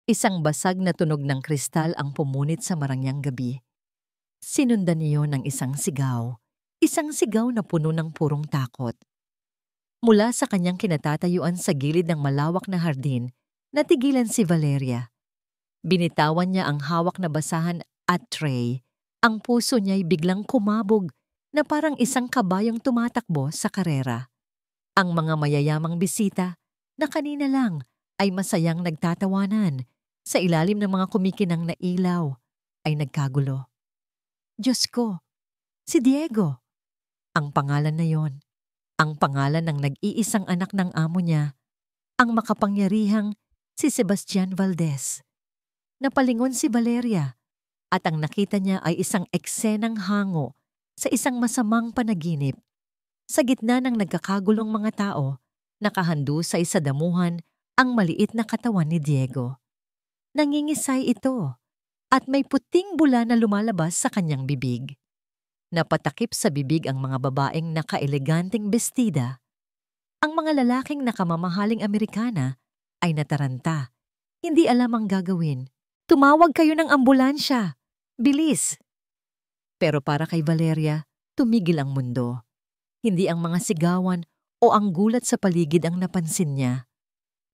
Isang basag na tunog ng kristal ang pumunit sa marangyang gabi. Sinundan niyo ng isang sigaw na puno ng purong takot. Mula sa kanyang kinatatayuan sa gilid ng malawak na hardin, natigilan si Valeria. Binitawan niya ang hawak na basahan at tray. Ang puso niya'y biglang kumabog na parang isang kabayong tumatakbo sa karera. Ang mga mayayamang bisita na kanina lang ay masayang nagtatawanan sa ilalim ng mga kumikinang na ilaw ay nagkagulo. Diyos ko, si Diego. Ang pangalan na yon. Ang pangalan ng nag-iisang anak ng amo niya, ang makapangyarihang si Sebastian Valdez. Napalingon si Valeria at ang nakita niya ay isang eksenang hango sa isang masamang panaginip. Sa gitna ng nagkakagulong mga tao, nakahandusay sa damuhan ang maliit na katawan ni Diego. Nangingisay ito at may puting bula na lumalabas sa kanyang bibig. Napatakip sa bibig ang mga babaeng nakaeleganting bestida. Ang mga lalaking nakamamahaling Amerikana ay nataranta. Hindi alam ang gagawin. Tumawag kayo ng ambulansya. Bilis! Pero para kay Valeria, tumigil ang mundo. Hindi ang mga sigawan o ang gulat sa paligid ang napansin niya.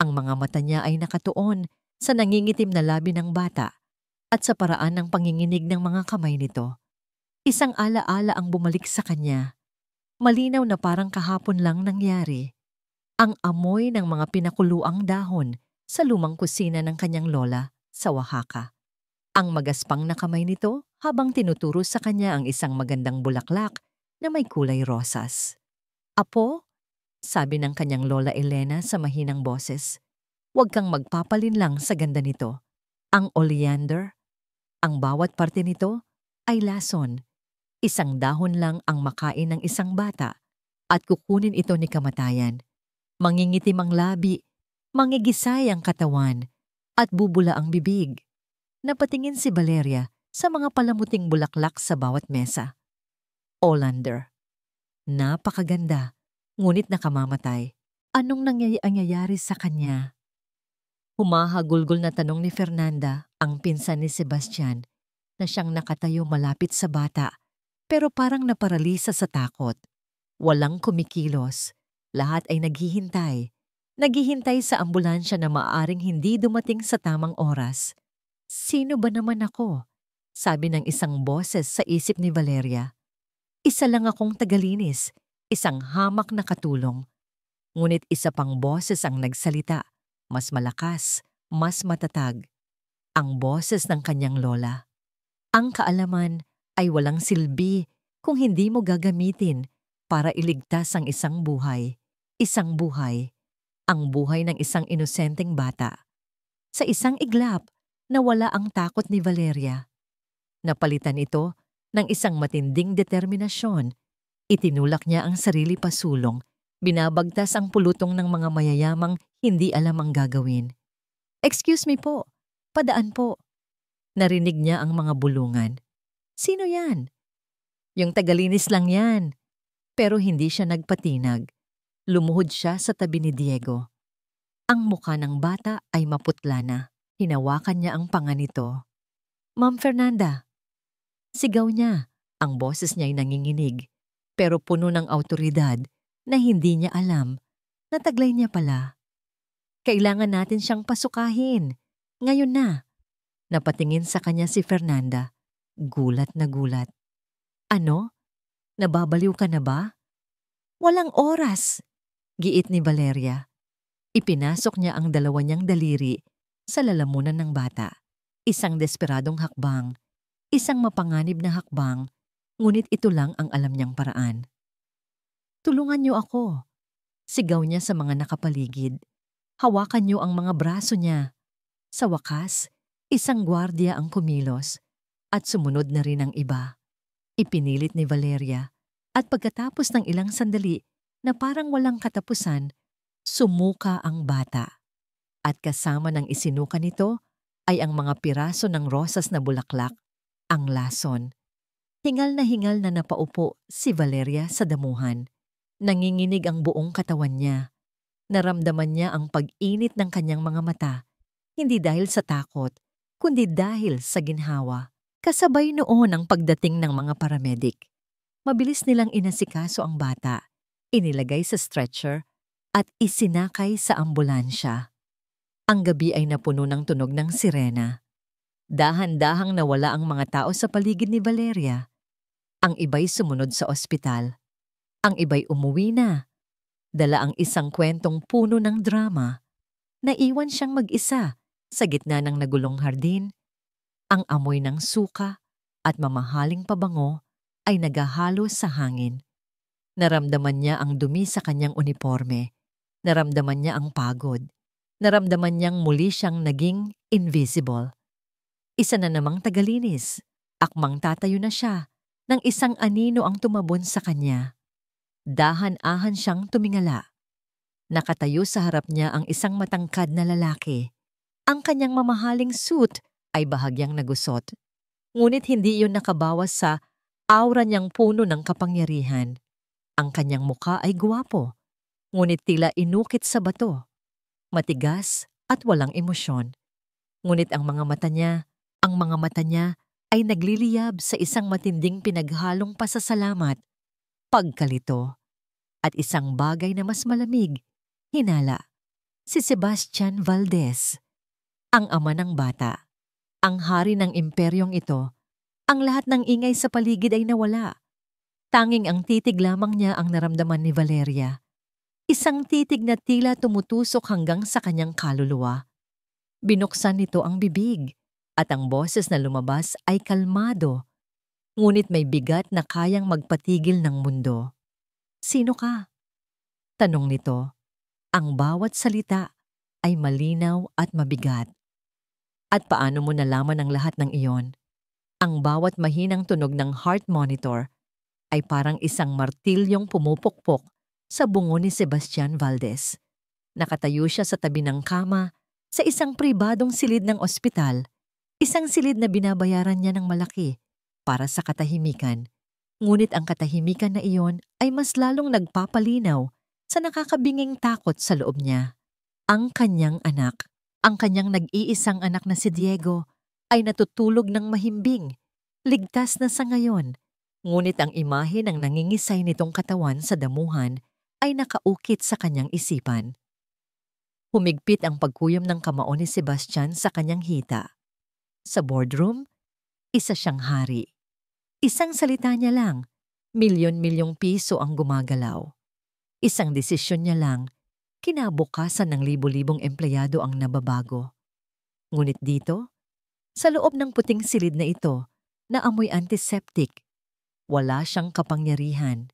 Ang mga mata niya ay nakatuon sa nangingitim na labi ng bata at sa paraan ng panginginig ng mga kamay nito. Isang alaala ang bumalik sa kanya. Malinaw na parang kahapon lang nangyari. Ang amoy ng mga pinakuluang dahon sa lumang kusina ng kanyang lola sa Oaxaca. Ang magaspang na kamay nito habang tinuturo sa kanya ang isang magandang bulaklak na may kulay rosas. Apo, sabi ng kanyang lola Elena sa mahinang boses, huwag kang magpapalinlang sa ganda nito. Ang oleander, ang bawat parte nito ay lason. Isang dahon lang ang makain ng isang bata at kukunin ito ni kamatayan. Mangingitim ang labi, mangigisay ang katawan, at bubula ang bibig. Napatingin si Valeria sa mga palamuting bulaklak sa bawat mesa. Olander. Napakaganda, ngunit nakamamatay. Anong nangyayari sa kanya? Humahagulgol na tanong ni Fernanda, ang pinsan ni Sebastian, na siyang nakatayo malapit sa bata. Pero parang naparalisa sa takot. Walang kumikilos. Lahat ay naghihintay. Naghihintay sa ambulansya na maaaring hindi dumating sa tamang oras. Sino ba naman ako? Sabi ng isang boses sa isip ni Valeria. Isa lang akong tagalinis, isang hamak na katulong. Ngunit isa pang boses ang nagsalita. Mas malakas, mas matatag. Ang boses ng kanyang lola. Ang kaalaman ay walang silbi kung hindi mo gagamitin para iligtas ang isang buhay. Isang buhay. Ang buhay ng isang inosenteng bata. Sa isang iglap, nawala ang takot ni Valeria. Napalitan ito ng isang matinding determinasyon. Itinulak niya ang sarili pasulong, binabagtas ang pulutong ng mga mayayamang hindi alam ang gagawin. Excuse me po, padaan po. Narinig niya ang mga bulungan. Sino yan? Yung tagalinis lang yan. Pero hindi siya nagpatinag. Lumuhod siya sa tabi ni Diego. Ang mukha ng bata ay maputla na. Hinawakan niya ang panga nito. Ma'am Fernanda. Sigaw niya. Ang boses niya ay nanginginig. Pero puno ng awtoridad na hindi niya alam. Nataglay niya pala. Kailangan natin siyang pasukahin. Ngayon na. Napatingin sa kanya si Fernanda. Gulat na gulat. Ano? Nababaliw ka na ba? Walang oras, giit ni Valeria. Ipinasok niya ang dalawa niyang daliri sa lalamunan ng bata. Isang desperadong hakbang, isang mapanganib na hakbang, ngunit ito lang ang alam niyang paraan. Tulungan niyo ako, sigaw niya sa mga nakapaligid. Hawakan niyo ang mga braso niya. Sa wakas, isang gwardiya ang kumilos. At sumunod na rin ang iba. Ipinilit ni Valeria at pagkatapos ng ilang sandali na parang walang katapusan, sumuka ang bata. At kasama ng isinuka nito ay ang mga piraso ng rosas na bulaklak, ang lason. Hingal na napaupo si Valeria sa damuhan. Nanginginig ang buong katawan niya. Naramdaman niya ang pag-init ng kanyang mga mata Hindi dahil sa takot, kundi dahil sa ginhawa. Kasabay noon ang pagdating ng mga paramedic. Mabilis nilang inasikaso ang bata, inilagay sa stretcher at isinakay sa ambulansya. Ang gabi ay napuno ng tunog ng sirena. Dahan-dahang nawala ang mga tao sa paligid ni Valeria. Ang iba'y sumunod sa ospital. Ang iba'y umuwi na. Dala ang isang kwentong puno ng drama. Naiwan siyang mag-isa sa gitna ng nagulong hardin. Ang amoy ng suka at mamahaling pabango ay nagahalo sa hangin. Naramdaman niya ang dumi sa kanyang uniforme. Naramdaman niya ang pagod. Naramdaman niyang muli siyang naging invisible. Isa na namang tagalinis. Akmang tatayo na siya nang isang anino ang tumabon sa kanya. Dahan-ahan siyang tumingala. Nakatayo sa harap niya ang isang matangkad na lalaki. Ang kanyang mamahaling suit ay bahagyang nagusot. Ngunit hindi iyon nakabawas sa aura niyang puno ng kapangyarihan. Ang kanyang muka ay guwapo, ngunit tila inukit sa bato. Matigas at walang emosyon. Ngunit ang mga mata niya ay nagliliyab sa isang matinding pinaghalong pasasalamat, pagkalito, at isang bagay na mas malamig, hinala. Si Sebastian Valdez, ang ama ng bata. Ang hari ng imperyong ito, ang lahat ng ingay sa paligid ay nawala. Tanging ang titig lamang niya ang naramdaman ni Valeria. Isang titig na tila tumutusok hanggang sa kanyang kaluluwa. Binuksan nito ang bibig at ang boses na lumabas ay kalmado, ngunit may bigat na kayang magpatigil ng mundo. Sino ka? Tanong nito. Ang bawat salita ay malinaw at mabigat. At paano mo nalaman ang lahat ng iyon? Ang bawat mahinang tunog ng heart monitor ay parang isang martilyong pumupukpok sa bungo ni Sebastian Valdez. Nakatayo siya sa tabi ng kama sa isang pribadong silid ng ospital, isang silid na binabayaran niya ng malaki para sa katahimikan. Ngunit ang katahimikan na iyon ay mas lalong nagpapalinaw sa nakakabinging takot sa loob niya. Ang kanyang anak, ang kanyang nag-iisang anak na si Diego, ay natutulog ng mahimbing, ligtas na sa ngayon. Ngunit ang imahe ng nangingisay nitong katawan sa damuhan ay nakaukit sa kanyang isipan. Humigpit ang pagkuyom ng kamao ni Sebastian sa kanyang hita. Sa boardroom, isa siyang hari. Isang salita niya lang, milyon-milyong piso ang gumagalaw. Isang desisyon niya lang, kinabukasan ng libo-libong empleyado ang nababago. Ngunit dito, sa loob ng puting silid na ito, na amoy antiseptic, wala siyang kapangyarihan.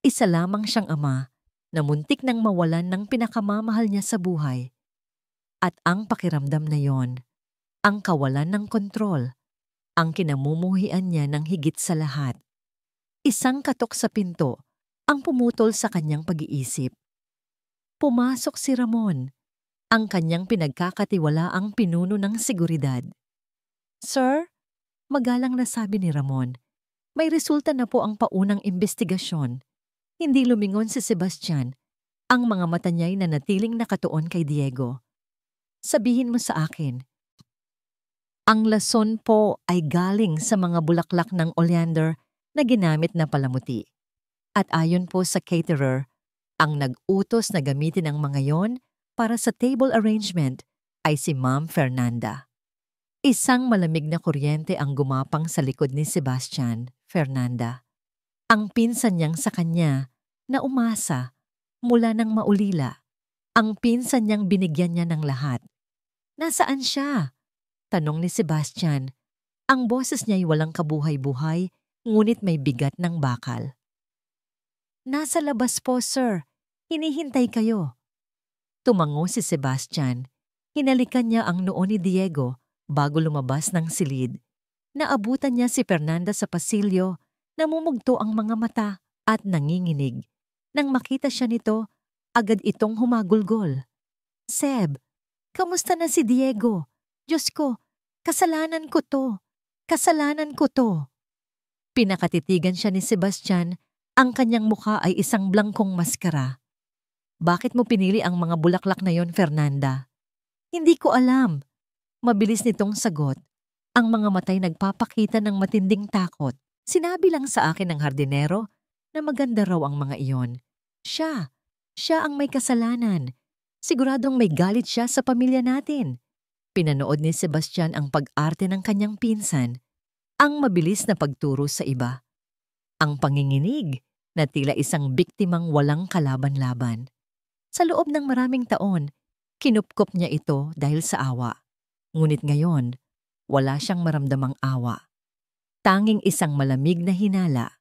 Isa lamang siyang ama na muntik nang mawalan ng pinakamamahal niya sa buhay. At ang pakiramdam na yon, ang kawalan ng kontrol, ang kinamumuhian niya ng higit sa lahat. Isang katok sa pinto ang pumutol sa kanyang pag-iisip. Pumasok si Ramon, ang kanyang pinagkakatiwalaang pinuno ng seguridad. Sir, magalang na sabi ni Ramon, may resulta na po ang paunang investigasyon. Hindi lumingon si Sebastian. Ang mga mata niya'y nanatiling nakatuon kay Diego. Sabihin mo sa akin, ang lason po ay galing sa mga bulaklak ng oleander na ginamit na palamuti. At ayon po sa caterer, ang nag-utos na gamitin ang mga yon para sa table arrangement ay si Ma'am Fernanda. Isang malamig na kuryente ang gumapang sa likod ni Sebastian, Fernanda. Ang pinsan niyang sa kanya na umasa mula ng maulila. Ang pinsan niyang binigyan niya ng lahat. Nasaan siya? Tanong ni Sebastian. Ang boses niya'y walang kabuhay-buhay, ngunit may bigat ng bakal. Nasa labas po, sir. Hinihintay kayo. Tumango si Sebastian. Hinalikan niya ang noo ni Diego bago lumabas ng silid. Naabutan niya si Fernanda sa pasilyo, namumugto ang mga mata at nanginginig. Nang makita siya nito, agad itong humagulgol. Seb, kamusta na si Diego? Diyos ko, kasalanan ko to. Kasalanan ko to. Pinakatitigan siya ni Sebastian, ang kanyang mukha ay isang blangkong maskara. Bakit mo pinili ang mga bulaklak na yon, Fernanda? Hindi ko alam. Mabilis nitong sagot. Ang mga mata'y nagpapakita ng matinding takot. Sinabi lang sa akin ng hardinero na maganda raw ang mga iyon. Siya ang may kasalanan. Siguradong may galit siya sa pamilya natin. Pinanood ni Sebastian ang pag-arte ng kanyang pinsan, ang mabilis na pagturo sa iba. Ang panginginig na tila isang biktimang walang kalaban-laban. Sa loob ng maraming taon, kinupkop niya ito dahil sa awa. Ngunit ngayon, wala siyang maramdamang awa. Tanging isang malamig na hinala.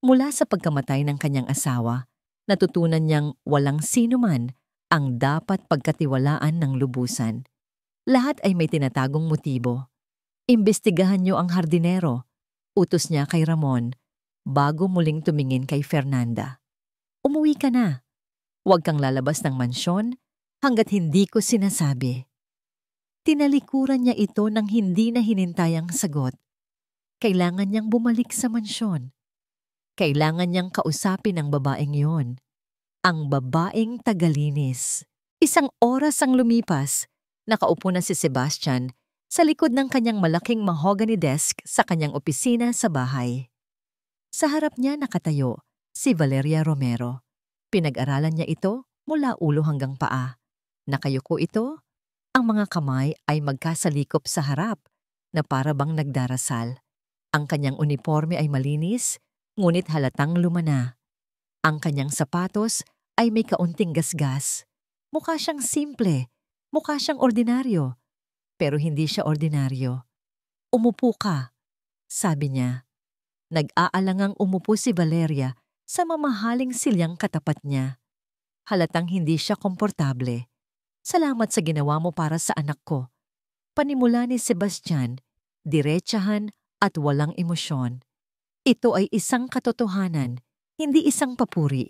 Mula sa pagkamatay ng kanyang asawa, natutunan niyang walang sino man ang dapat pagkatiwalaan ng lubusan. Lahat ay may tinatagong motibo. Imbestigahan niyo ang hardinero, utos niya kay Ramon, bago muling tumingin kay Fernanda. Umuwi ka na. Huwag kang lalabas ng mansyon hanggat hindi ko sinasabi. Tinalikuran niya ito ng hindi na hinintayang sagot. Kailangan niyang bumalik sa mansyon. Kailangan niyang kausapin ang babaeng yon. Ang babaeng tagalinis. Isang oras ang lumipas, nakaupo na si Sebastian sa likod ng kanyang malaking mahogany desk sa kanyang opisina sa bahay. Sa harap niya nakatayo si Valeria Romero. Pinag-aralan niya ito mula ulo hanggang paa. Nakayuko ito, ang mga kamay ay magkasalikop sa harap na para bang nagdarasal. Ang kanyang uniforme ay malinis, ngunit halatang lumana. Ang kanyang sapatos ay may kaunting gasgas. Mukha siyang simple, mukha siyang ordinaryo. Pero hindi siya ordinaryo. Umupo ka, sabi niya. Nag-aalangang umupo si Valeria sa mamahaling silyang katapat niya. Halatang hindi siya komportable. Salamat sa ginawa mo para sa anak ko. Panimula ni Sebastian, diretsahan at walang emosyon. Ito ay isang katotohanan, hindi isang papuri.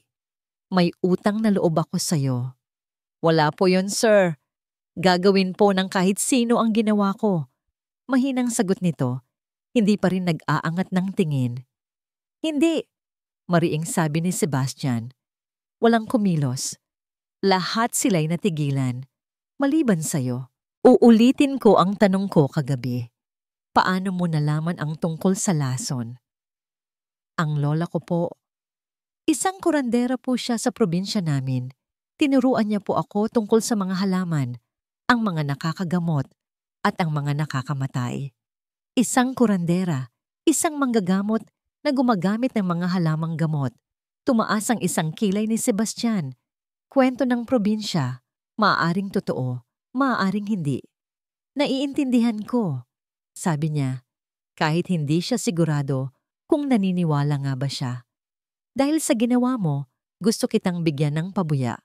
May utang na loob ako sa'yo. Wala po yon, sir. Gagawin po ng kahit sino ang ginawa ko. Mahinang sagot nito, hindi pa rin nag-aangat ng tingin. Hindi, mariing sabi ni Sebastian. Walang kumilos. Lahat sila'y natigilan. Maliban sa'yo. Uulitin ko ang tanong ko kagabi. Paano mo nalaman ang tungkol sa lason? Ang lola ko po. Isang kurandera po siya sa probinsya namin. Tinuruan niya po ako tungkol sa mga halaman, ang mga nakakagamot, at ang mga nakakamatay. Isang kurandera, isang manggagamot na gumagamit ng mga halamang gamot. Tumaas ang isang kilay ni Sebastian. Kwento ng probinsya, maaaring totoo, maaaring hindi. Naiintindihan ko, sabi niya, kahit hindi siya sigurado kung naniniwala nga ba siya. Dahil sa ginawa mo, gusto kitang bigyan ng pabuya.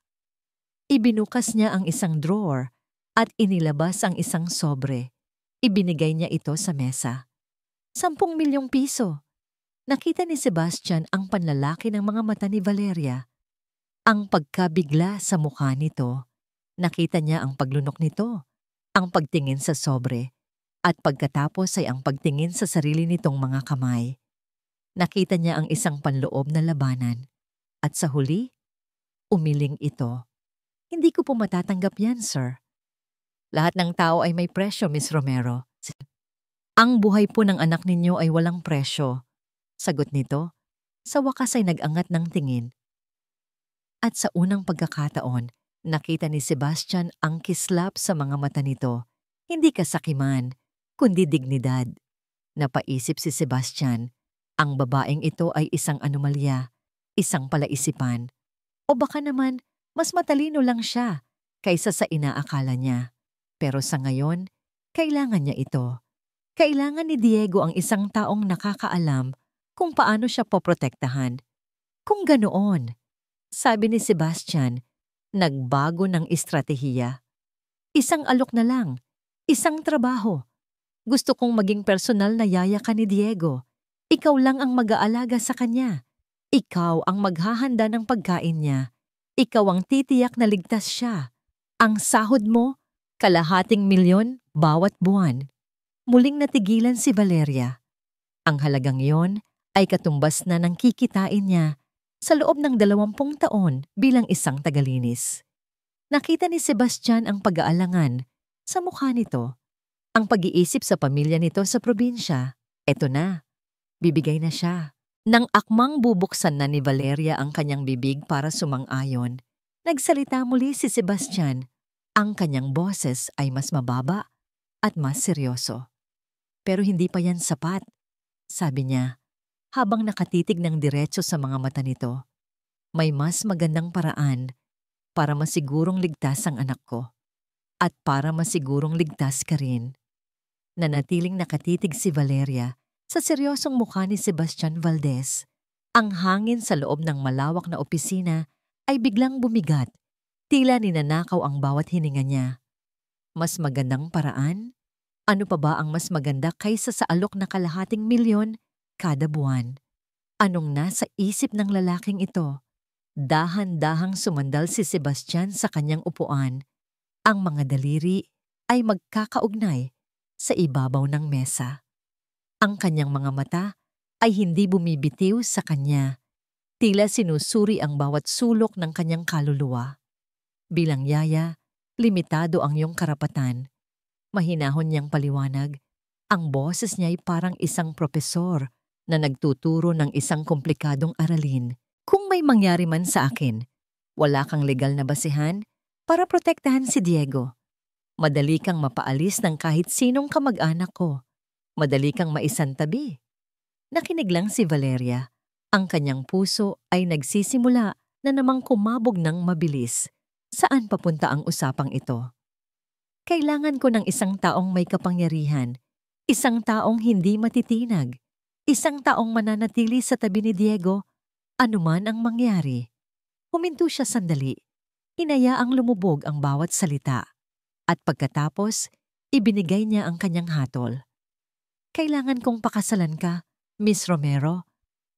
Ibinukas niya ang isang drawer at inilabas ang isang sobre. Ibinigay niya ito sa mesa. 10 milyong piso. Nakita ni Sebastian ang panlalaki ng mga mata ni Valeria. Ang pagkabigla sa mukha nito, nakita niya ang paglunok nito, ang pagtingin sa sobre, at pagkatapos ay ang pagtingin sa sarili nitong mga kamay. Nakita niya ang isang panloob na labanan, at sa huli, umiling ito. Hindi ko po matatanggap yan, sir. Lahat ng tao ay may presyo, Miss Romero. Ang buhay po ng anak ninyo ay walang presyo. Sagot nito, sa wakas ay nag-angat ng tingin. At sa unang pagkakataon, nakita ni Sebastian ang kislap sa mga mata nito. Hindi kasakiman, kundi dignidad. Napaisip si Sebastian, ang babaeng ito ay isang anomalya, isang palaisipan. O baka naman, mas matalino lang siya kaysa sa inaakala niya. Pero sa ngayon, kailangan niya ito. Kailangan ni Diego ang isang taong nakakaalam kung paano siya poprotektahan. Kung ganoon, sabi ni Sebastian, nagbago ng estratehiya. Isang alok na lang, isang trabaho. Gusto kong maging personal na yaya ka ni Diego. Ikaw lang ang mag-aalaga sa kanya. Ikaw ang maghahanda ng pagkain niya. Ikaw ang titiyak na ligtas siya. Ang sahod mo, 250,000 bawat buwan. Muling natigilan si Valeria. Ang halagang yon ay katumbas na ng kikitain niya sa loob ng 20 taon bilang isang tagalinis. Nakita ni Sebastian ang pag-aalangan sa mukha nito. Ang pag-iisip sa pamilya nito sa probinsya, eto na, bibigay na siya. Nang akmang bubuksan na ni Valeria ang kanyang bibig para sumang-ayon, nagsalita muli si Sebastian. Ang kanyang boses ay mas mababa at mas seryoso. Pero hindi pa yan sapat, sabi niya, habang nakatitig ng diretso sa mga mata nito. May mas magandang paraan para masigurong ligtas ang anak ko at para masigurong ligtas ka rin. Nanatiling nakatitig si Valeria sa seryosong mukha ni Sebastian Valdez. Ang hangin sa loob ng malawak na opisina ay biglang bumigat, tila ninanakaw ang bawat hininga niya. Mas magandang paraan? Ano pa ba ang mas maganda kaysa sa alok na ₱250,000 kada buwan? Anong nasa isip ng lalaking ito? Dahan-dahang sumandal si Sebastian sa kanyang upuan. Ang mga daliri ay magkakaugnay sa ibabaw ng mesa. Ang kanyang mga mata ay hindi bumibitiw sa kanya. Tila sinusuri ang bawat sulok ng kanyang kaluluwa. Bilang yaya, limitado ang iyong karapatan. Mahinahon niyang paliwanag. Ang boses niya ay parang isang propesor na nagtuturo ng isang komplikadong aralin. Kung may mangyari man sa akin, wala kang legal na basihan para protektahan si Diego. Madali kang mapaalis ng kahit sinong kamag-anak ko. Madali kang maisantabi. Nakinig lang si Valeria. Ang kanyang puso ay nagsisimula na namang kumabog ng mabilis. Saan papunta ang usapang ito? Kailangan ko ng isang taong may kapangyarihan, isang taong hindi matitinag, isang taong mananatili sa tabi ni Diego, anuman ang mangyari. Huminto siya sandali, hinayaang lumubog ang bawat salita, at pagkatapos, ibinigay niya ang kanyang hatol. Kailangan kong pakasalan ka, Miss Romero.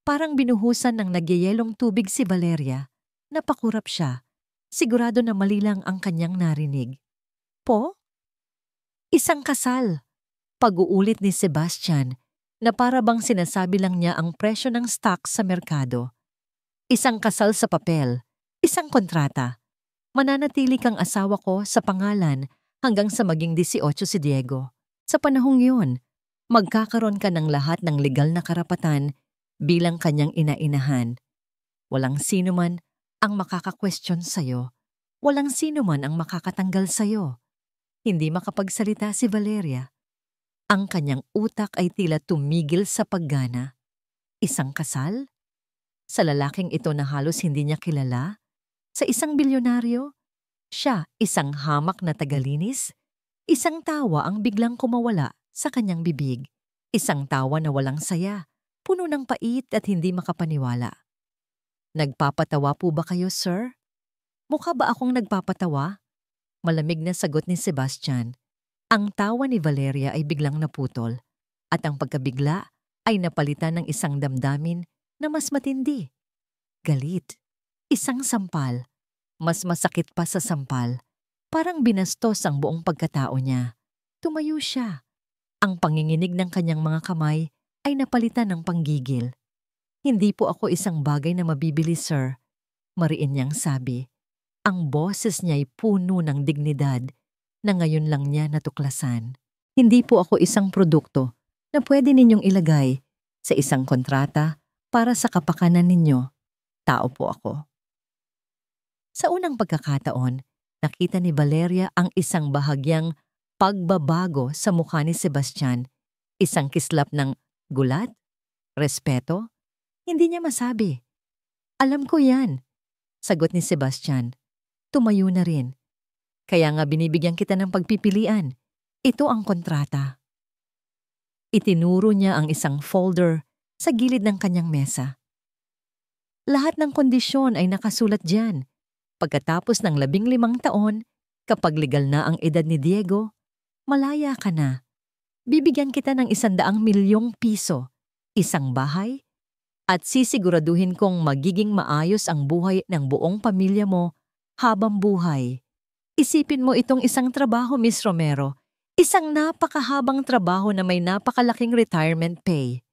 Parang binuhusan ng nagyayelong tubig si Valeria. Napakurap siya, sigurado na mali lang ang kanyang narinig. Po? Isang kasal. Pag-uulit ni Sebastian na para bang sinasabi lang niya ang presyo ng stock sa merkado. Isang kasal sa papel, isang kontrata. Mananatili kang asawa ko sa pangalan hanggang sa maging 18 si Diego. Sa panahong yun, magkakaroon ka ng lahat ng legal na karapatan bilang kanyang ina-inahan. Walang sino man ang makaka-question sa'yo. Walang sino man ang makakatanggal sa'yo. Hindi makapagsalita si Valeria. Ang kanyang utak ay tila tumigil sa paggana. Isang kasal? Sa lalaking ito na halos hindi niya kilala? Sa isang bilyonaryo? Siya isang hamak na tagalinis? Isang tawa ang biglang kumawala sa kanyang bibig. Isang tawa na walang saya, puno ng pait at hindi makapaniwala. Nagpapatawa po ba kayo, sir? Mukha ba akong nagpapatawa? Malamig na sagot ni Sebastian. Ang tawa ni Valeria ay biglang naputol at ang pagkabigla ay napalitan ng isang damdamin na mas matindi. Galit. Isang sampal. Mas masakit pa sa sampal. Parang binastos ang buong pagkatao niya. Tumayo siya. Ang panginginig ng kanyang mga kamay ay napalitan ng panggigil. Hindi po ako isang bagay na mabibili, sir. Mariin niyang sabi. Ang boses niya ay puno ng dignidad na ngayon lang niya natuklasan. Hindi po ako isang produkto na pwede ninyong ilagay sa isang kontrata para sa kapakanan ninyo. Tao po ako. Sa unang pagkakataon, nakita ni Valeria ang isang bahagyang pagbabago sa mukha ni Sebastian. Isang kislap ng gulat, respeto. Hindi niya masabi. Alam ko yan, sagot ni Sebastian. Tumayo na rin. Kaya nga binibigyan kita ng pagpipilian. Ito ang kontrata. Itinuro niya ang isang folder sa gilid ng kanyang mesa. Lahat ng kondisyon ay nakasulat diyan. Pagkatapos ng 15 taon, kapag legal na ang edad ni Diego, malaya ka na. Bibigyan kita ng ₱100,000,000, isang bahay, at sisiguraduhin kong magiging maayos ang buhay ng buong pamilya mo habang buhay. Isipin mo itong isang trabaho, Miss Romero. Isang napakahabang trabaho na may napakalaking retirement pay.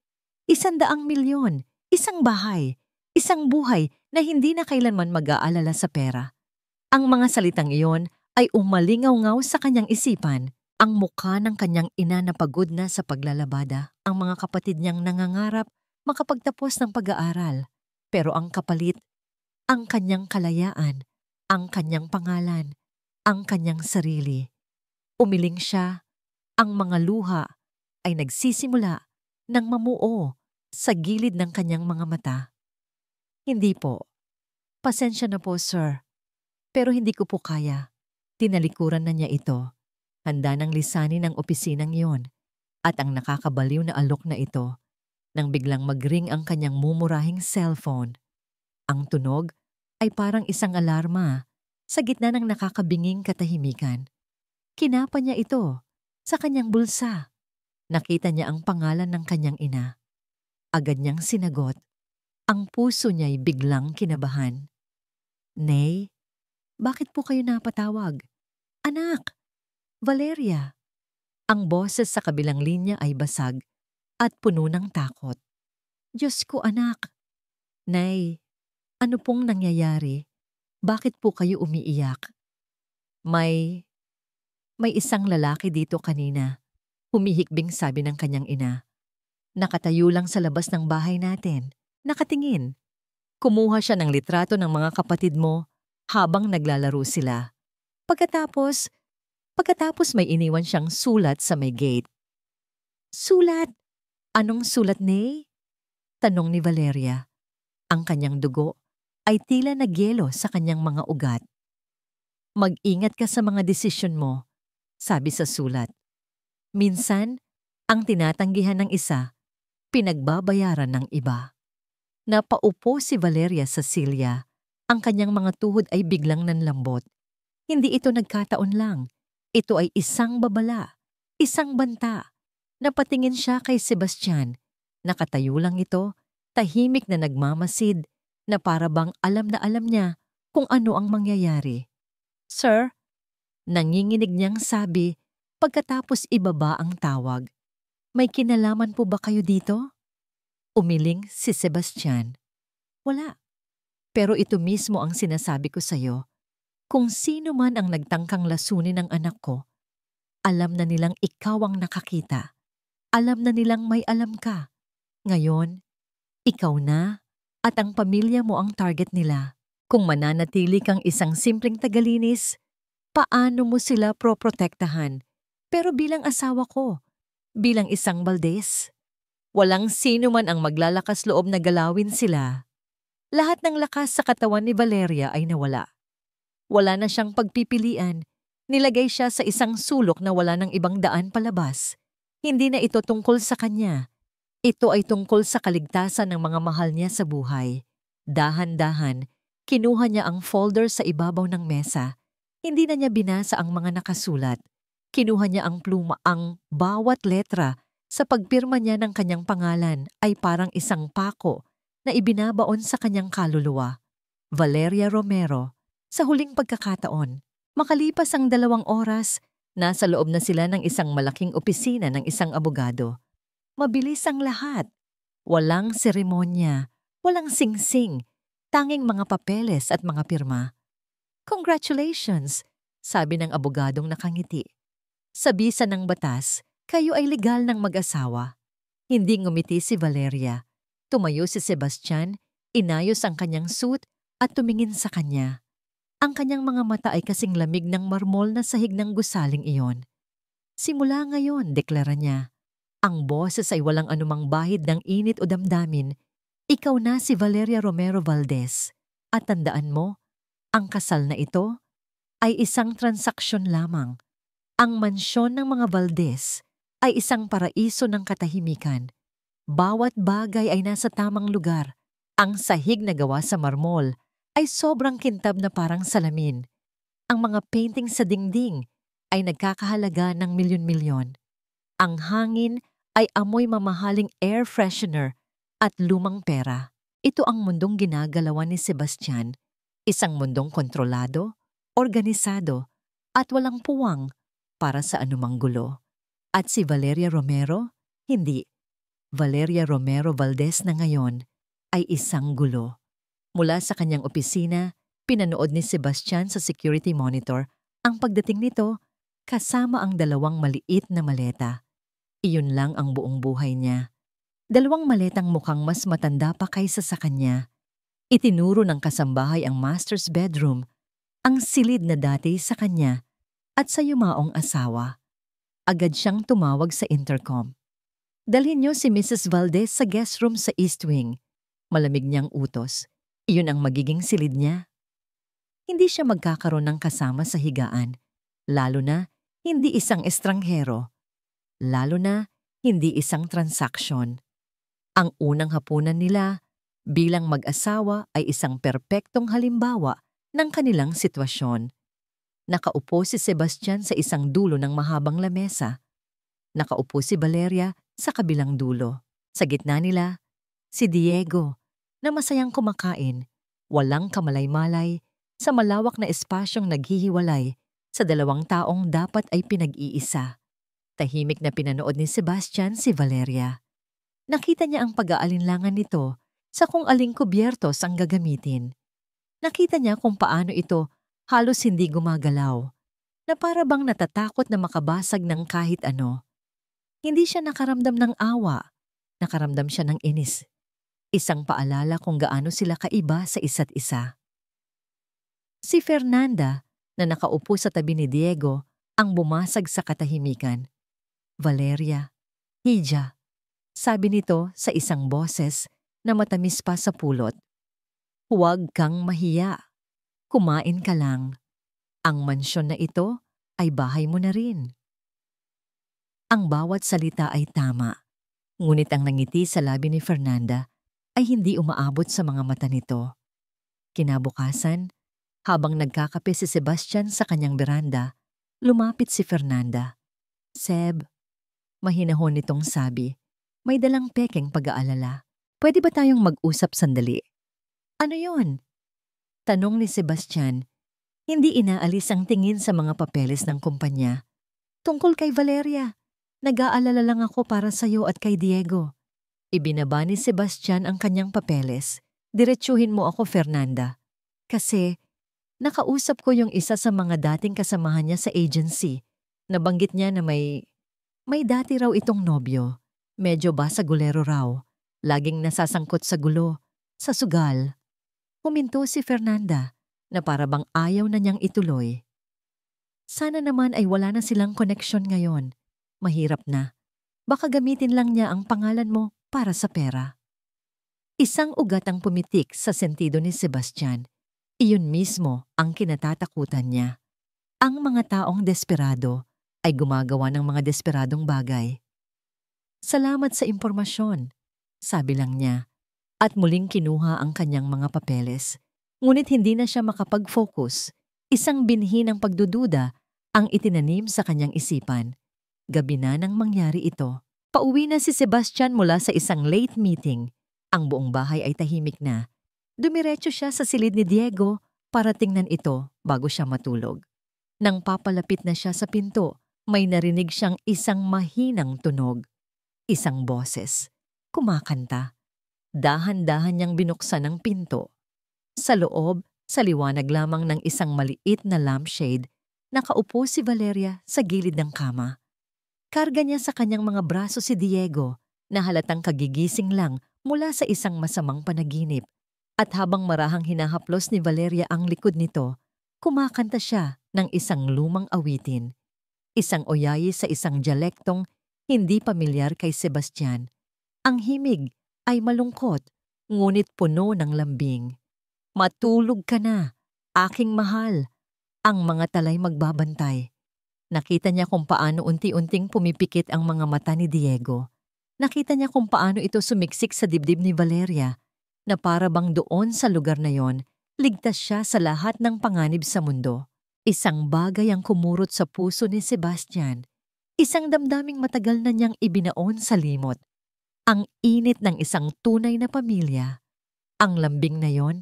₱100,000,000, isang bahay, isang buhay na hindi na kailanman mag-aalala sa pera. Ang mga salitang iyon ay umalingaw-ngaw sa kanyang isipan. Ang mukha ng kanyang ina na pagod na sa paglalabada, ang mga kapatid niyang nangangarap makapagtapos ng pag-aaral. Pero ang kapalit, ang kanyang kalayaan, ang kanyang pangalan, ang kanyang sarili. Umiling siya, ang mga luha ay nagsisimula ng mamuo sa gilid ng kanyang mga mata. Hindi po. Pasensya na po, sir. Pero hindi ko po kaya. Tinalikuran na niya ito. Handa nang lisanin ang opisinang iyon. At ang nakakabaliw na alok na ito nang biglang mag-ring ang kanyang mumurahing cellphone. Ang tunog ay parang isang alarma sa gitna ng nakakabinging katahimikan. Kinapa niya ito sa kanyang bulsa. Nakita niya ang pangalan ng kanyang ina. Agad niyang sinagot. Ang puso niya'y biglang kinabahan. Nay, bakit po kayo napatawag? Anak! Valeria! Ang boses sa kabilang linya ay basag at puno ng takot. Diyos ko, anak! Nay, ano pong nangyayari? Bakit po kayo umiiyak? May isang lalaki dito kanina. Humihikbing sabi ng kanyang ina. Nakatayo lang sa labas ng bahay natin. Nakatingin. Kumuha siya ng litrato ng mga kapatid mo habang naglalaro sila. Pagkatapos may iniwan siyang sulat sa may gate. Sulat? Anong sulat, Nay? Tanong ni Valeria. Ang kanyang dugo ay tila nagyelo sa kanyang mga ugat. Mag-ingat ka sa mga desisyon mo, sabi sa sulat. Minsan, ang tinatanggihan ng isa, pinagbabayaran ng iba. Napaupo si Valeria sa silya. Ang kanyang mga tuhod ay biglang nanlambot. Hindi ito nagkataon lang. Ito ay isang babala, isang banta. Napatingin siya kay Sebastian. Nakatayo lang ito, tahimik na nagmamasid, na para bang alam na alam niya kung ano ang mangyayari. Sir, nanginginig niyang sabi pagkatapos ibaba ang tawag. May kinalaman po ba kayo dito? Umiling si Sebastian. Wala. Pero ito mismo ang sinasabi ko sa'yo. Kung sino man ang nagtangkang lasunin ng anak ko, alam na nilang ikaw ang nakakita. Alam na nilang may alam ka. Ngayon, ikaw na at ang pamilya mo ang target nila. Kung mananatili kang isang simpleng tagalinis, paano mo sila proprotektahan? Pero bilang asawa ko, bilang isang Valdez, walang sino man ang maglalakas loob na galawin sila. Lahat ng lakas sa katawan ni Valeria ay nawala. Wala na siyang pagpipilian. Nilagay siya sa isang sulok na wala ng ibang daan palabas. Hindi na ito tungkol sa kanya. Ito ay tungkol sa kaligtasan ng mga mahal niya sa buhay. Dahan-dahan, kinuha niya ang folder sa ibabaw ng mesa. Hindi na niya binasa ang mga nakasulat. Kinuha niya ang pluma, ang bawat letra. Sa pagpirma niya ng kanyang pangalan ay parang isang pako na ibinabaon sa kanyang kaluluwa. Valeria Romero. Sa huling pagkakataon, makalipas ang 2 oras, nasa loob na sila ng isang malaking opisina ng isang abogado. Mabilis ang lahat. Walang seremonya, walang singsing, tanging mga papeles at mga pirma. Congratulations, sabi ng abogadong nakangiti. Sa bisa ng batas, kayo ay legal ng mag-asawa. Hindi ngumiti si Valeria. Tumayo si Sebastian, inayos ang kanyang suit at tumingin sa kanya. Ang kanyang mga mata ay kasing lamig ng marmol na sahig ng gusaling iyon. Simula ngayon, deklara niya, ang boses ay walang anumang bahid ng init o damdamin. Ikaw na si Valeria Romero Valdez. At tandaan mo, ang kasal na ito ay isang transaksyon lamang. Ang mansyon ng mga Valdez ay isang paraiso ng katahimikan. Bawat bagay ay nasa tamang lugar. Ang sahig na gawa sa marmol ay sobrang kintab na parang salamin. Ang mga painting sa dingding ay nagkakahalaga ng milyon-milyon. Ang hangin ay amoy mamahaling air freshener at lumang pera. Ito ang mundong ginagalawan ni Sebastian. Isang mundong kontrolado, organisado, at walang puwang para sa anumang gulo. At si Valeria Romero, hindi. Valeria Romero Valdez na ngayon ay isang gulo. Mula sa kanyang opisina, pinanood ni Sebastian sa security monitor ang pagdating nito kasama ang 2 maliit na maleta. Iyon lang ang buong buhay niya. 2 maletang mukhang mas matanda pa kaysa sa kanya. Itinuro ng kasambahay ang master's bedroom, ang silid na dati sa kanya at sa yumaong asawa. Agad siyang tumawag sa intercom. Dalhin niyo si Mrs. Valdez sa guest room sa East Wing. Malamig niyang utos. Iyon ang magiging silid niya. Hindi siya magkakaroon ng kasama sa higaan, lalo na hindi isang estranghero, lalo na hindi isang transaksyon. Ang unang hapunan nila bilang mag-asawa ay isang perpektong halimbawa ng kanilang sitwasyon. Nakaupo si Sebastian sa isang dulo ng mahabang lamesa. Nakaupo si Valeria sa kabilang dulo. Sa gitna nila, si Diego na masayang kumakain, walang kamalay-malay, sa malawak na espasyong naghihiwalay sa 2 taong dapat ay pinag-iisa. Tahimik na pinanood ni Sebastian si Valeria. Nakita niya ang pag-aalinlangan nito sa kung aling kubyertos ang gagamitin. Nakita niya kung paano ito halos hindi gumagalaw, na para bang natatakot na makabasag ng kahit ano. Hindi siya nakaramdam ng awa, nakaramdam siya ng inis. Isang paalala kung gaano sila kaiba sa isa't isa. Si Fernanda, na nakaupo sa tabi ni Diego, ang bumasag sa katahimikan. Valeria, Hija, sabi nito sa isang boses na matamis pa sa pulot. Huwag kang mahiya. Kumain ka lang. Ang mansyon na ito ay bahay mo na rin. Ang bawat salita ay tama, ngunit ang nangiti sa labi ni Fernanda ay hindi umaabot sa mga mata nito. Kinabukasan, habang nagkakape si Sebastian sa kanyang beranda, lumapit si Fernanda. Seb, mahinahon nitong sabi, may dalang pekeng pag-aalala. Pwede ba tayong mag-usap sandali? Ano yon? Tanong ni Sebastian. Hindi inaalis ang tingin sa mga papeles ng kumpanya. Tungkol kay Valeria, nag-aalala lang ako para sa'yo at kay Diego. Ibinaba ni Sebastian ang kanyang papeles. Diretsuhin mo ako, Fernanda. Kasi nakausap ko yung isa sa mga dating kasamahan niya sa agency. Nabanggit niya na may dati raw itong nobyo. Medyo basagulero raw. Laging nasasangkot sa gulo, sa sugal. Huminto si Fernanda na para bang ayaw na niyang ituloy. Sana naman ay wala na silang koneksyon ngayon. Mahirap na. Baka gamitin lang niya ang pangalan mo para sa pera. Isang ugat ang pumitik sa sentido ni Sebastian. Iyon mismo ang kinatatakutan niya. Ang mga taong desperado ay gumagawa ng mga desperadong bagay. Salamat sa impormasyon, sabi lang niya, at muling kinuha ang kanyang mga papeles. Ngunit hindi na siya makapag-focus. Isang binhi ng pagdududa ang itinanim sa kanyang isipan. Gabi na nang mangyari ito. Pauwi na si Sebastian mula sa isang late meeting. Ang buong bahay ay tahimik na. Dumiretso siya sa silid ni Diego para tingnan ito bago siya matulog. Nang papalapit na siya sa pinto, may narinig siyang isang mahinang tunog. Isang boses. Kumakanta. Dahan-dahan niyang binuksan ang pinto. Sa loob, sa liwanag lamang ng isang maliit na lampshade, nakaupo si Valeria sa gilid ng kama. Karga niya sa kanyang mga braso si Diego na halatang kagigising lang mula sa isang masamang panaginip. At habang marahang hinahaplos ni Valeria ang likod nito, kumakanta siya ng isang lumang awitin. Isang oyayi sa isang dialektong hindi pamilyar kay Sebastian. Ang himig ay malungkot, ngunit puno ng lambing. Matulog ka na, aking mahal. Ang mga talay magbabantay. Nakita niya kung paano unti-unting pumipikit ang mga mata ni Diego. Nakita niya kung paano ito sumiksik sa dibdib ni Valeria, na para bang doon sa lugar na yon, ligtas siya sa lahat ng panganib sa mundo. Isang bagay ang kumurot sa puso ni Sebastian. Isang damdaming matagal na niyang ibinaon sa limot. Ang init ng isang tunay na pamilya. Ang lambing na yon,